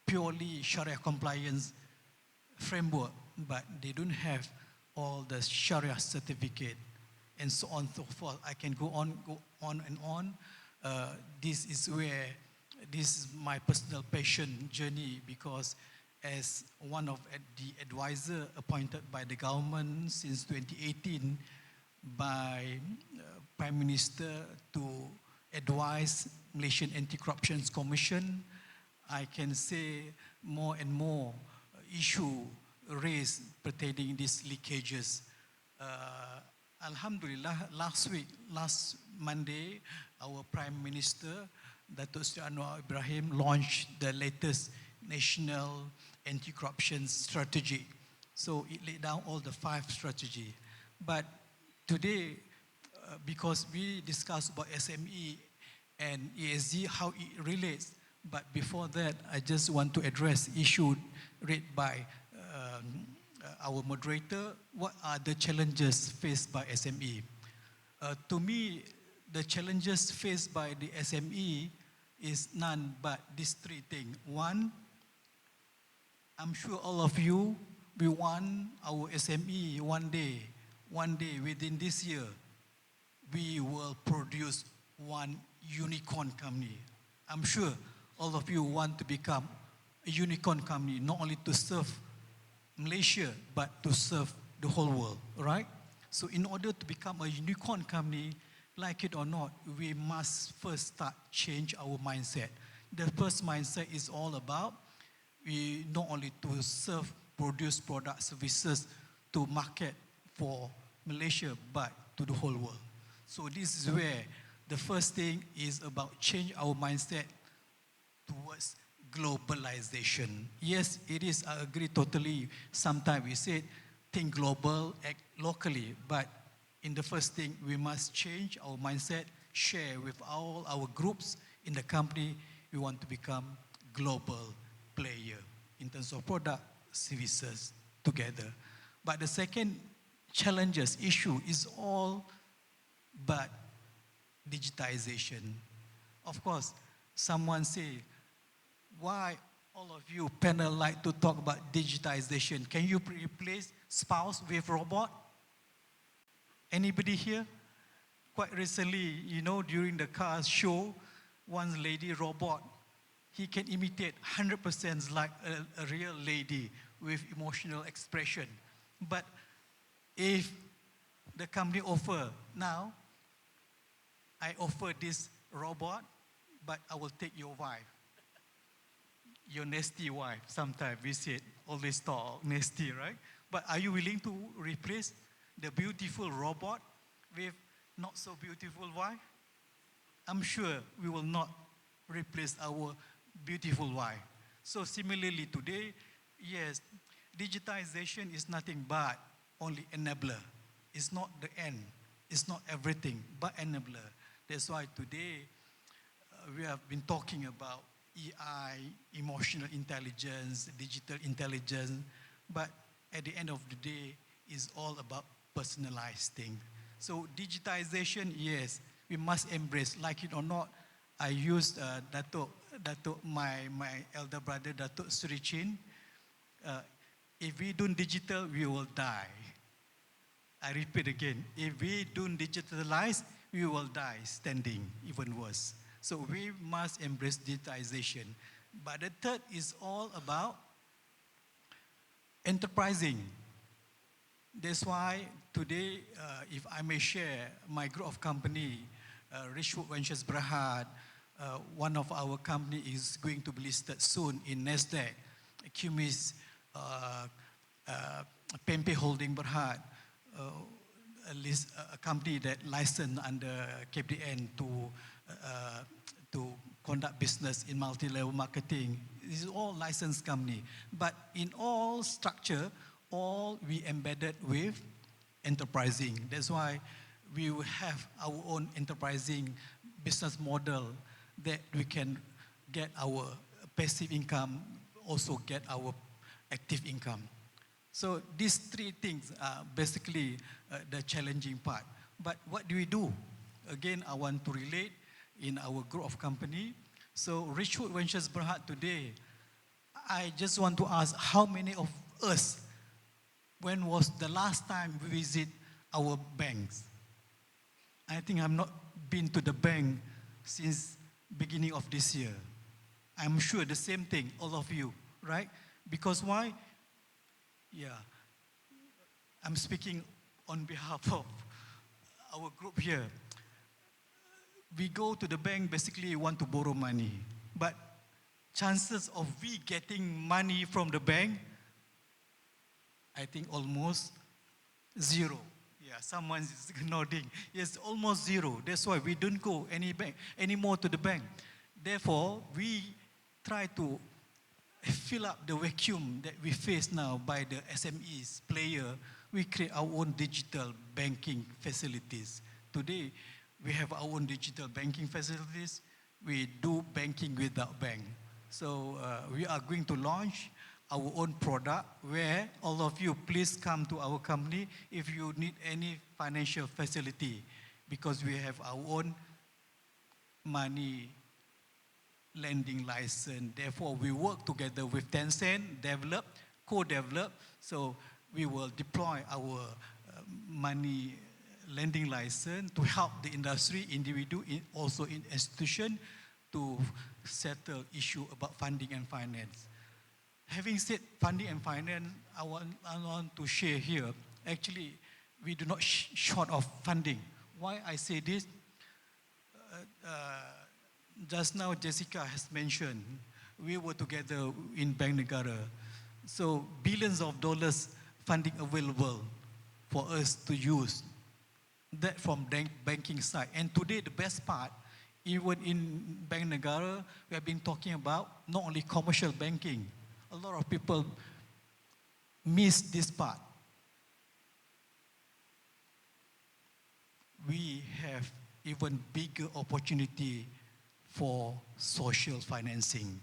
purely Sharia compliance framework, but they don't have all the Sharia certificate and so on and so forth. I can go on and on. This is where, this is my personal passion journey, because as one of the advisor appointed by the government since 2018 by Prime Minister to advise Malaysian Anti-Corruption Commission, I can say more and more issue raised pertaining these leakages. Alhamdulillah, last Monday, our Prime Minister, Datuk Seri Anwar Ibrahim, launched the latest National Anti-Corruption Strategy. So it laid down all the 5 strategies. But today, because we discussed about SME and ESG, how it relates, but before that, I just want to address issue raised by our moderator. What are the challenges faced by SME? To me, the challenges faced by the SME is none but these 3 things. One, I'm sure all of you, we want our SME one day within this year, we will produce one unicorn company. I'm sure all of you want to become a unicorn company, not only to serve Malaysia, but to serve the whole world, right? So in order to become a unicorn company, like it or not, we must first start change our mindset. The first mindset is all about, we not only to serve, produce products, services to market for Malaysia, but to the whole world. So this is where the first thing is about change our mindset towards globalization. Yes, it is, I agree totally. Sometimes we say, think global, act locally, but in the first thing, we must change our mindset, share with all our groups in the company, we want to become global player in terms of product, services together. But the second challenges, issue is all but digitization. Of course, someone say, why all of you panel like to talk about digitization? Can you replace spouse with robot? Anybody here? Quite recently, you know, during the car show, one lady robot, he can imitate 100% like a real lady with emotional expression. But if the company offer, now, I offer this robot, but I will take your wife. Your nasty wife, sometimes we say, always talk nasty, right? But are you willing to replace the beautiful robot with not so beautiful wife? I'm sure we will not replace our beautiful wife. So similarly today, yes, digitization is nothing but only enabler. It's not the end. It's not everything, but enabler. That's why today we have been talking about EI, emotional intelligence, digital intelligence, but at the end of the day, it's all about personalized thing. So digitization, yes, we must embrace, like it or not. I used my elder brother, Datuk Sri Chin. If we don't digital, we will die. I repeat again, if we don't digitalize, we will die standing, even worse. So we must embrace digitization. But the third is all about enterprising. That's why today, if I may share, my group of company, Richwood Ventures Berhad, one of our company is going to be listed soon in NASDAQ. Cumis, Pempe Holding Berhad, a company that licensed under KPN to conduct business in multi-level marketing. This is all licensed company. But in all structure, all we embedded with enterprising. That's why we will have our own enterprising business model that we can get our passive income, also get our active income. So these three things are basically the challenging part. But what do we do? Again, I want to relate in our group of company. So Richwood Ventures Berhad today, I just want to ask how many of us, when was the last time we visit our banks? I think I've not been to the bank since beginning of this year. I'm sure the same thing, all of you, right? Because why? Yeah, I'm speaking on behalf of our group here. We go to the bank, basically want to borrow money. But chances of we getting money from the bank, I think almost zero. Yeah, someone is nodding. Yes, almost zero. That's why we don't go anymore to the bank. Therefore, we try to fill up the vacuum that we face now by the SMEs player. We create our own digital banking facilities. Today, we have our own digital banking facilities. We do banking without bank. So we are going to launch our own product where all of you please come to our company if you need any financial facility, because we have our own money lending license. Therefore, we work together with Tencent, develop, co-develop. So we will deploy our money lending license to help the industry, individual, also in institution, to settle issue about funding and finance. Having said funding and finance, I want to share here. Actually, we do not short of funding. Why I say this? Just now, Jessica has mentioned, we were together in Bank Negara. So billions of dollars funding available for us to use. That from banking side. And today, the best part, even in Bank Negara, we have been talking about not only commercial banking. A lot of people miss this part. We have even bigger opportunity for social financing.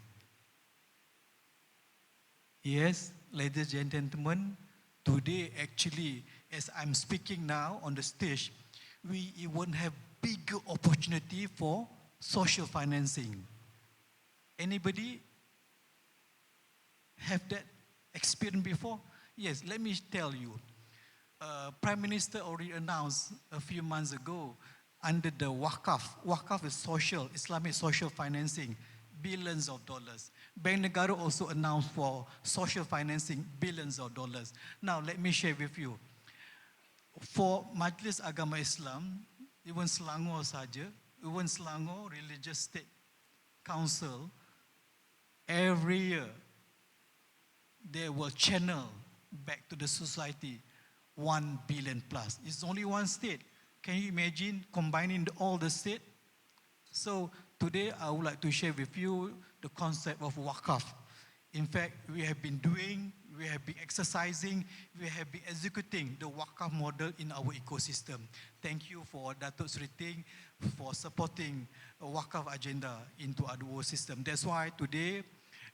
Yes, ladies and gentlemen, today actually, as I'm speaking now on the stage, we even have bigger opportunity for social financing. Anybody have that experience before? Yes, let me tell you. Prime Minister already announced a few months ago under the Wakaf. Wakaf is social, Islamic social financing, billions of dollars. Bank Negara also announced for social financing, billions of dollars. Now, let me share with you. For Majlis Agama Islam, even Selangor saja, even Selangor Religious State Council, every year, they will channel back to the society 1 billion plus. It's only one state. Can you imagine combining all the states? So today I would like to share with you the concept of Wakaf. In fact, we have been doing, we have been exercising, we have been executing the Wakaf model in our ecosystem. Thank you for Datuk Sri Ting for supporting a Wakaf agenda into our system. That's why today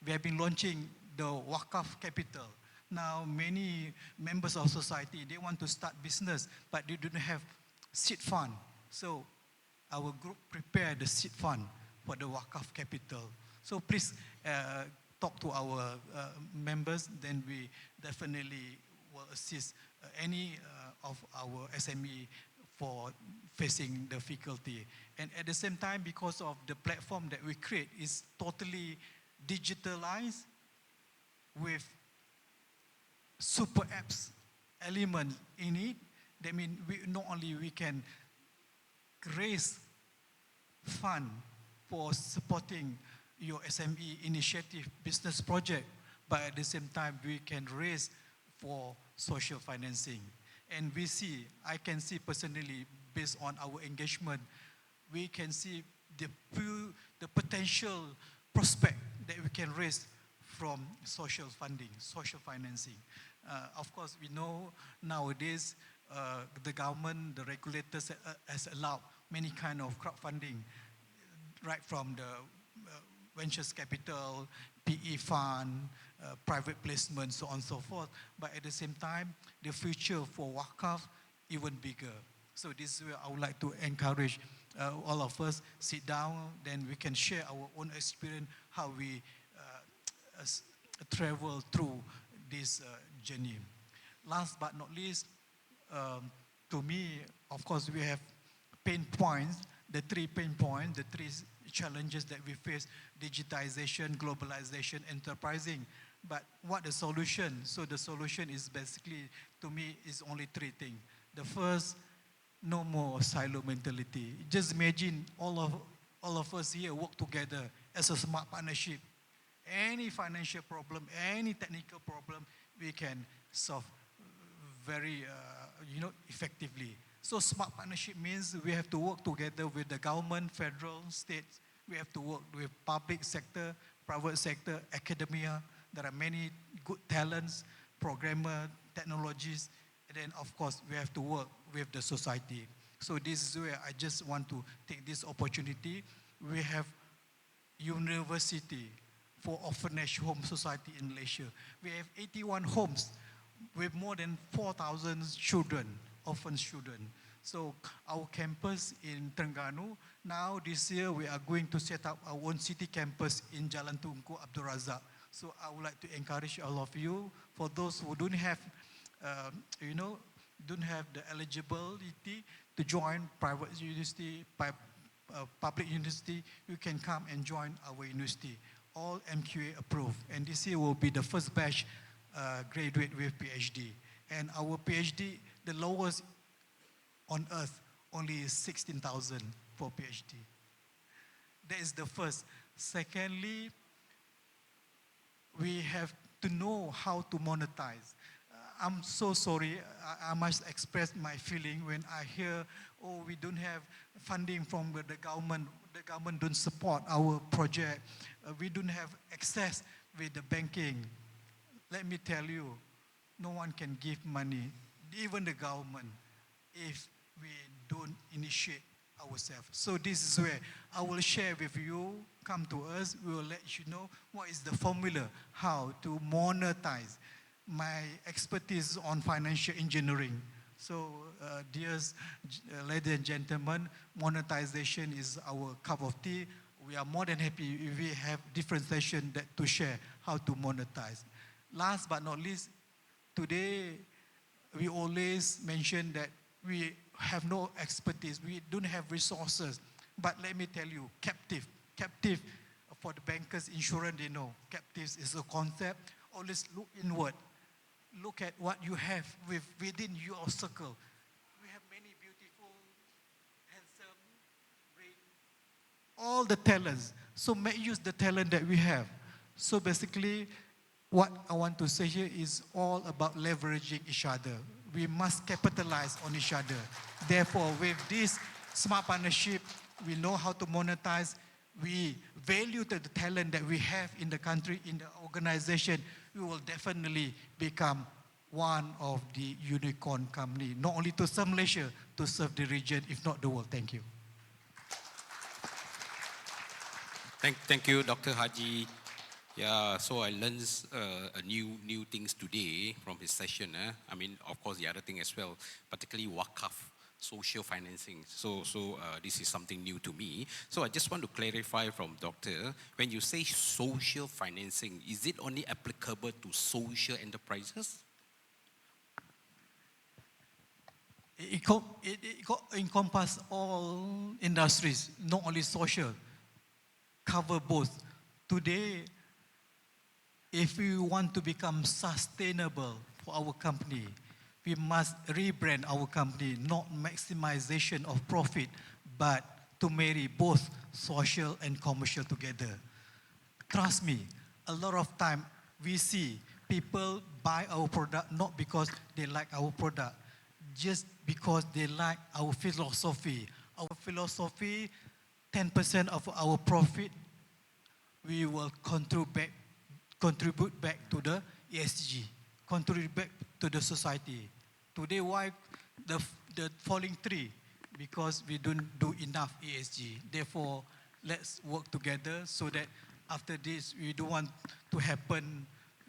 we have been launching the Wakaf Capital. Now, many members of society, they want to start business, but they don't have seed fund. So our group prepared the seed fund for the Wakaf Capital. So please talk to our members, then we definitely will assist any of our SME for facing difficulty. And at the same time, because of the platform that we create is totally digitalized with super apps element in it, that means not only we can raise fund for supporting your SME initiative business project, but at the same time we can raise for social financing. And we see, I can see personally, based on our engagement, we can see the potential prospect that we can raise from social funding, social financing. Of course, we know nowadays the government, the regulators has allowed many kind of crowdfunding, right from the ventures capital, PE fund, private placement, so on and so forth. But at the same time, the future for Wakaf even bigger. So this is where I would like to encourage all of us sit down, then we can share our own experience, how we travel through this journey. Last but not least, to me, of course, we have pain points, the 3 pain points, the 3 challenges that we face: digitization, globalization, enterprising. But what the solution? So the solution is basically, to me, is only 3 things. The first, no more silo mentality. Just imagine all of us here work together as a smart partnership. Any financial problem, any technical problem, we can solve very effectively. So smart partnership means we have to work together with the government, federal, state. We have to work with public sector, private sector, academia. There are many good talents, programmer, technologies. And then, of course, we have to work with the society. So this is where I just want to take this opportunity. We have university for orphanage home society in Malaysia. We have 81 homes with more than 4,000 children, orphan children. So our campus in Terengganu, now this year we are going to set up our own city campus in Jalan Tunku Abdul Razak. So I would like to encourage all of you, for those who don't have, don't have the eligibility to join private university, public university, you can come and join our university. All MQA approved. And this year will be the first batch graduate with PhD. And our PhD, the lowest on earth, only is 16,000 for PhD. That is the first. Secondly, we have to know how to monetize. I'm so sorry, I must express my feeling when I hear, oh, we don't have funding from the government don't support our project, we don't have access with the banking. Let me tell you, no one can give money, even the government, if we don't initiate ourselves. So this is where I will share with you, come to us, we will let you know what is the formula, how to monetize. My expertise on financial engineering. So, dear ladies and gentlemen, monetization is our cup of tea. We are more than happy if we have different sessions to share how to monetize. Last but not least, today we always mention that we have no expertise, we don't have resources. But let me tell you, captive for the bankers, insurance, they know. Captive is a concept. Always look inward. Look at what you have within your circle. We have many beautiful, handsome, great, all the talents. So make use the talent that we have. So basically, what I want to say here is all about leveraging each other. We must capitalize on each other. Therefore, with this smart partnership, we know how to monetize. We value the talent that we have in the country, in the organization, we will definitely become one of the unicorn company, not only to serve Malaysia, to serve the region, if not the world. Thank you. Thank you, Dr. Haji. Yeah, so I learned a new things today from his session. I mean, of course, the other thing as well, particularly wakaf, social financing. So this is something new to me. So I just want to clarify from Doctor, when you say social financing, is it only applicable to social enterprises? It encompasses all industries, not only social, cover both. Today, if we want to become sustainable for our company, we must rebrand our company, not maximization of profit, but to marry both social and commercial together. Trust me, a lot of time we see people buy our product not because they like our product, just because they like our philosophy. Our philosophy, 10% of our profit, we will contribute back to the ESG, contribute back to the society. Today, why the falling tree? Because we don't do enough ESG. Therefore, let's work together so that after this, we don't want to happen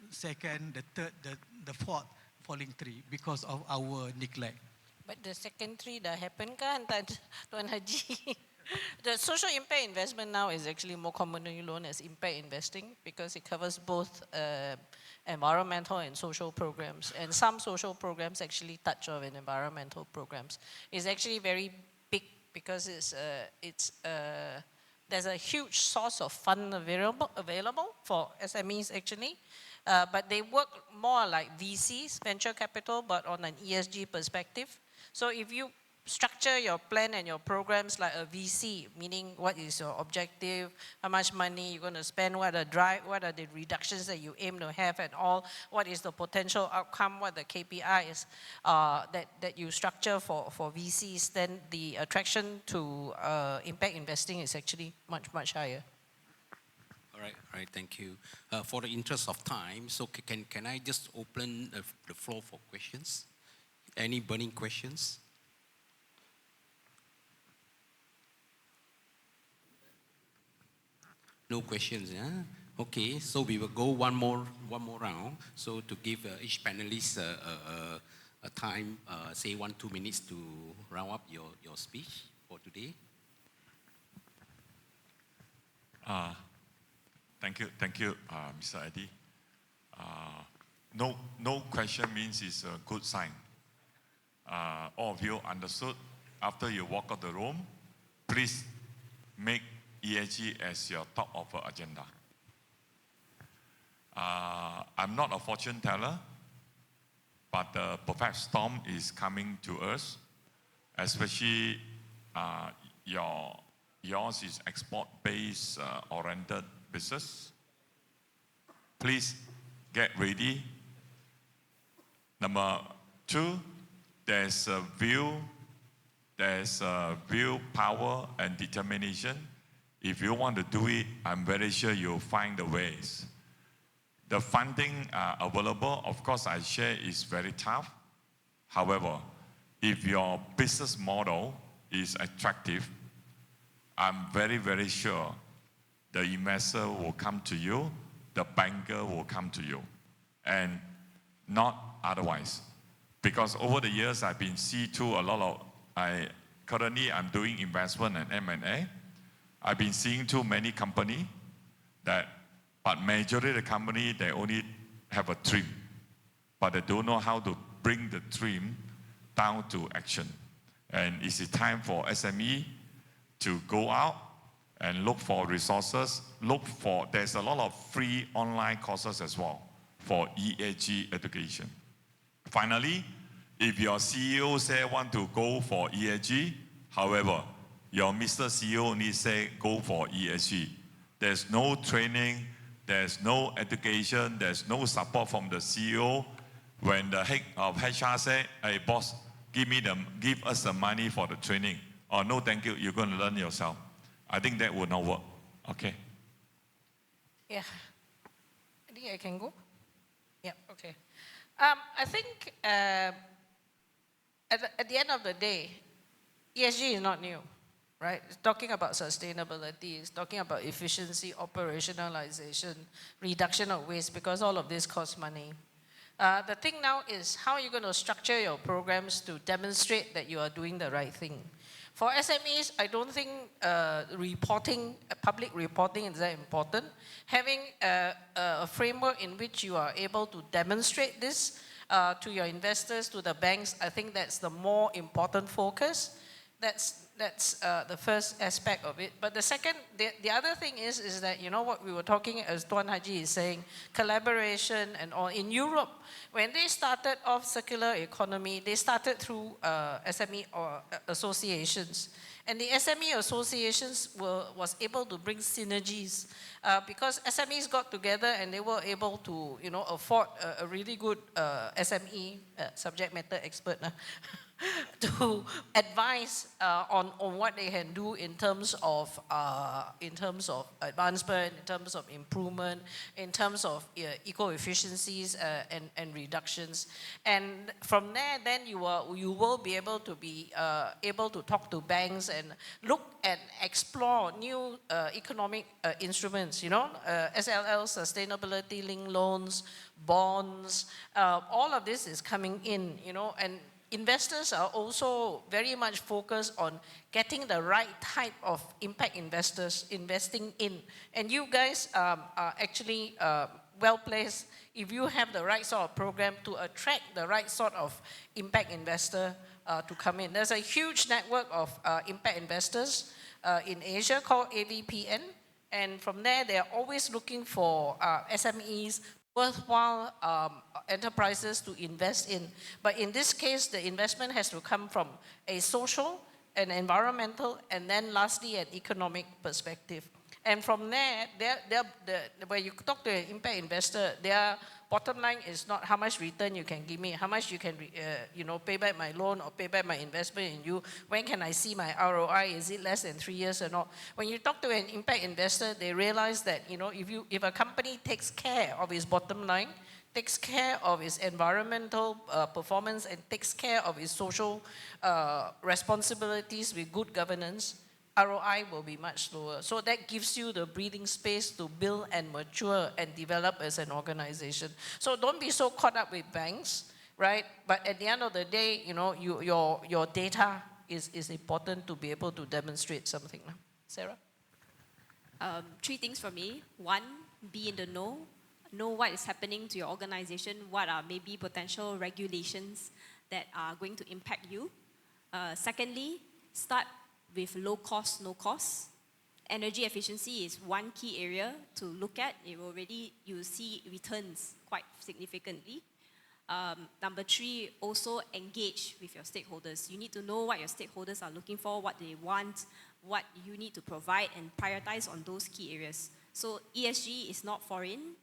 second, the third, the fourth falling tree because of our neglect. But the second tree dah happen kan, Tuan Haji? The social impact investment now is actually more commonly known as impact investing because it covers both environmental and social programs. And some social programs actually touch on environmental programs. It's actually very big because there's a huge source of fund available for SMEs actually. But they work more like VCs, venture capital, but on an ESG perspective. So if you structure your plan and your programs like a VC, meaning what is your objective, how much money you're going to spend, what are the reductions that you aim to have and all, what is the potential outcome, what the KPIs that you structure for VCs, then the attraction to impact investing is actually much higher. All right, thank you. For the interest of time, so can I just open the floor for questions? Any burning questions? No questions, yeah? Okay, so we will go one more round. So to give each panelist a time, say 1-2 minutes to round up your speech for today. Thank you, Mr. Eddie. No question means it's a good sign. All of you understood. After you walk out the room, please make ESG as your top of the agenda. I'm not a fortune teller, but the perfect storm is coming to us, especially yours is export-based oriented business. Please get ready. Number 2, there's a will, power, and determination. If you want to do it, I'm very sure you'll find the ways. The funding available, of course, I share is very tough. However, if your business model is attractive, I'm very sure the investor will come to you, the banker will come to you, and not otherwise. Because over the years, I've been seeing a lot of, currently I'm doing investment and M&A. I've been seeing too many companies but majority of the company, they only have a dream, but they don't know how to bring the dream down to action. And it's time for SME to go out and look for resources. There's a lot of free online courses as well for ESG education. Finally, if your CEO say want to go for ESG, however, your Mr. CEO only say go for ESG. There's no training, there's no education, there's no support from the CEO. When the head of HR say, hey boss, give us the money for the training. Oh no, thank you, you're going to learn yourself. I think that will not work. Okay, Yeah. I think I can go. Yeah, okay. I think at the end of the day, ESG is not new, right? It's talking about sustainability, it's talking about efficiency, operationalization, reduction of waste, because all of this costs money. The thing now is how are you going to structure your programs to demonstrate that you are doing the right thing? For SMEs, I don't think public reporting is that important. Having a framework in which you are able to demonstrate this to your investors, to the banks, I think that's the more important focus. That's the first aspect of it. But the second, the other thing is that, you know what we were talking, as Tuan Haji is saying, collaboration and all. In Europe, when they started off circular economy, they started through SME or associations. And the SME associations was able to bring synergies because SMEs got together and they were able to, you know, afford a really good SME subject matter expert to advise on what they can do in terms of advancement, in terms of improvement, in terms of eco-efficiencies and reductions. And from there, then you will be able to talk to banks and look and explore new economic instruments. You know, SLL, sustainability-linked loans, bonds. All of this is coming in. You know, and investors are also very much focused on getting the right type of impact investors investing in. And you guys are actually well placed if you have the right sort of program to attract the right sort of impact investor to come in. There's a huge network of impact investors in Asia called AVPN. And from there, they're always looking for SMEs, worthwhile enterprises to invest in. But in this case, the investment has to come from a social, an environmental, and then lastly, an economic perspective. And from there, when you talk to an impact investor, their bottom line is not how much return you can give me, how much you can pay back my loan or pay back my investment in you. When can I see my ROI? Is it less than 3 years or not? When you talk to an impact investor, they realize that if a company takes care of its bottom line, takes care of its environmental performance, and takes care of its social responsibilities with good governance, ROI will be much lower. So that gives you the breathing space to build and mature and develop as an organization. So don't be so caught up with banks, right? But at the end of the day, your data is important to be able to demonstrate something. Sarah? 3 things from me. 1, be in the know. Know what is happening to your organization, what are maybe potential regulations that are going to impact you. Secondly, start with low cost, no cost. Energy efficiency is one key area to look at. You see returns quite significantly. Number 3, also engage with your stakeholders. You need to know what your stakeholders are looking for, what they want, what you need to provide, and prioritize on those key areas. So ESG is not foreign.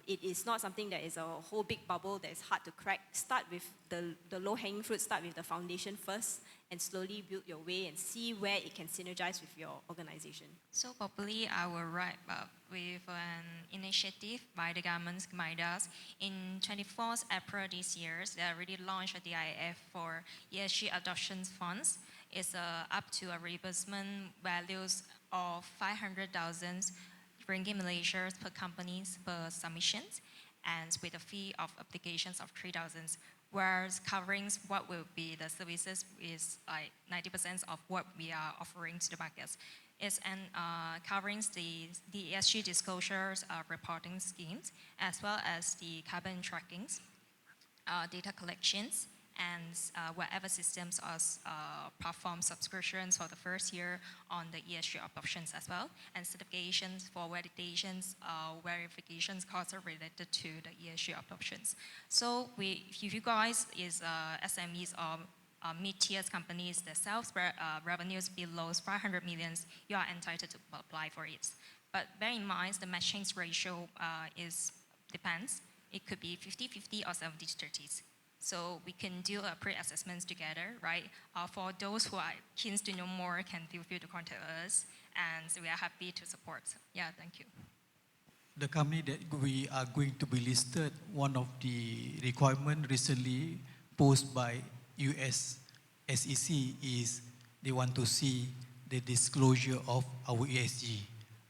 It is not something that is a whole big bubble that is hard to crack. Start with the low-hanging fruit, start with the foundation first, and slowly build your way and see where it can synergize with your organization. So probably I will wrap up with an initiative by the government, MIDAS. In 24th April this year, they already launched a DIF for ESG adoption funds. It's up to a reimbursement values of 500,000 ringgit Malaysia per companies per submissions, and with a fee of applications of 3,000, whereas covering what will be the services is like 90% of what we are offering to the markets. It's covering the ESG disclosures reporting schemes, as well as the carbon trackings, data collections, and whatever systems or platform subscriptions for the first year on the ESG adoptions as well, and certifications for validations, verifications costs are related to the ESG adoptions. So if you guys is SMEs or mid-tier companies, the sales revenues below 500 million, you are entitled to apply for it. But bear in mind, the matching ratio depends. It could be 50-50 or 70-30. So we can do a pre-assessment together, right? For those who are keen to know more, can feel free to contact us, and we are happy to support. Yeah, thank you. the company that we are going to be listed, one of the requirements recently posed by US SEC is they want to see the disclosure of our ESG.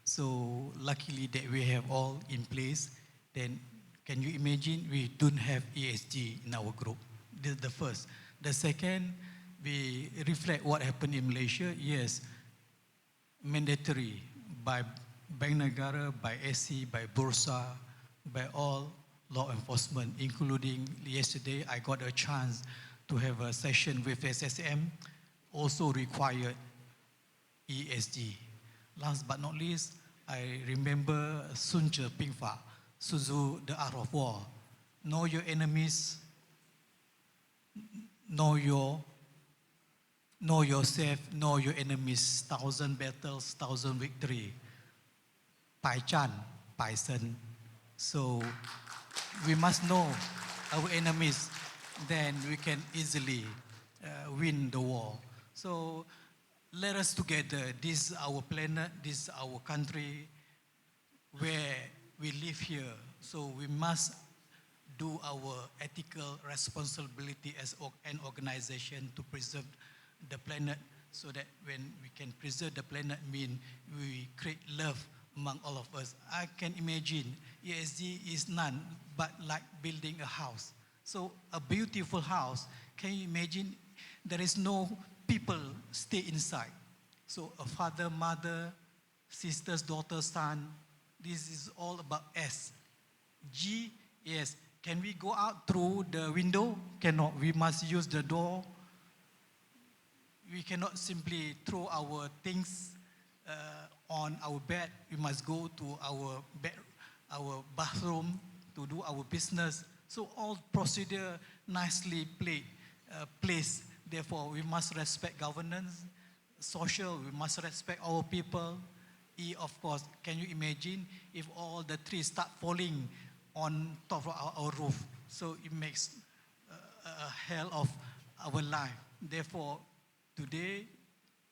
So luckily that we have all in place, then can you imagine we don't have ESG in our group? This is the first. The second, we reflect what happened in Malaysia. Yes, mandatory by Bank Negara, by SC, by Bursa, by all law enforcement, including yesterday I got a chance to have a session with SSM, also required ESG. Last but not least, I remember Sun Tzu Pingfa, Sun Tzu, the art of war. Know your enemies, know yourself, know your enemies, 1,000 battles, 1,000 victory. Pai Chan, Pai Sen. So we must know our enemies, then we can easily win the war. So let us together, this is our planet, this is our country, where we live here. So we must do our ethical responsibility as an organization to preserve the planet, so that when we can preserve the planet, mean we create love among all of us. I can imagine ESG is none but like building a house. So a beautiful house, can you imagine there is no people stay inside? So a father, mother, sisters, daughter, son, this is all about S. G, yes, can we go out through the window? Cannot, we must use the door. We cannot simply throw our things on our bed. We must go to our bathroom to do our business. So all procedure nicely placed. Therefore, we must respect governance. Social, we must respect our people. E, of course, can you imagine if all the trees start falling on top of our roof? So it makes a hell of our life. Therefore, today,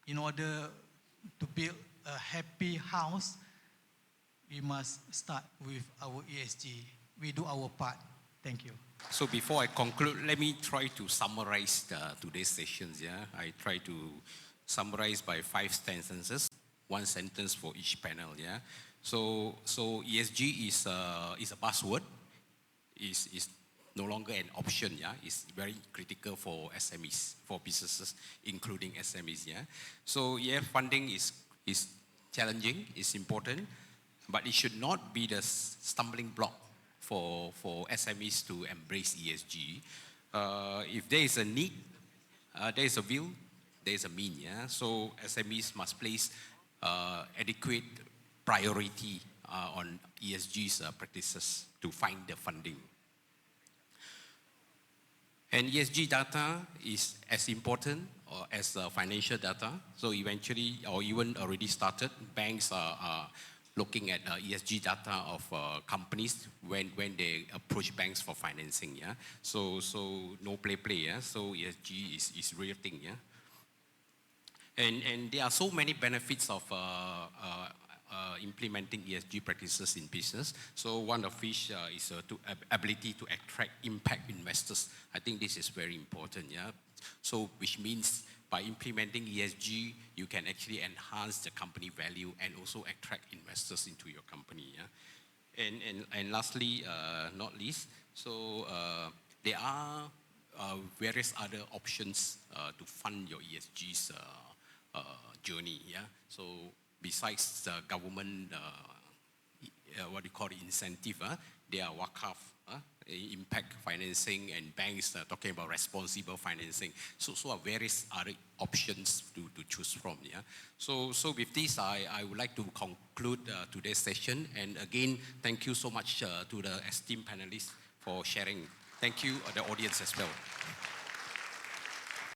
in order to build a happy house, we must start with our ESG. We do our part. Thank you. So before I conclude, let me try to summarize today's sessions. Yeah, I try to summarize by 5 sentences, 1 sentence for each panel. Yeah, so ESG is a buzzword. Is no longer an option. Yeah, it's very critical for SMEs, for businesses, including SMEs. Yeah, so yeah, funding is challenging, is important, but it should not be the stumbling block for SMEs to embrace ESG. If there is a need, there is a will, there is a mean. Yeah, so SMEs must place adequate priority on ESG's practices to find the funding. And ESG data is as important as financial data. So eventually, or even already started, banks are looking at ESG data of companies when they approach banks for financing. Yeah. So no play. Yeah. So ESG is real thing. Yeah. And there are so many benefits of implementing ESG practices in business. So one of which is ability to attract impact investors. I think this is very important. Yeah. So which means by implementing ESG, you can actually enhance the company value and also attract investors into your company. Yeah. And lastly, not least, so there are various other options to fund your ESG's journey. Yeah. So besides the government, what you call it, incentive, there are wakaf, impact financing, and banks talking about responsible financing. So are various other options to choose from. Yeah. So with this, I would like to conclude today's session. And again, thank you so much to the esteemed panelists for sharing. Thank you, the audience as well.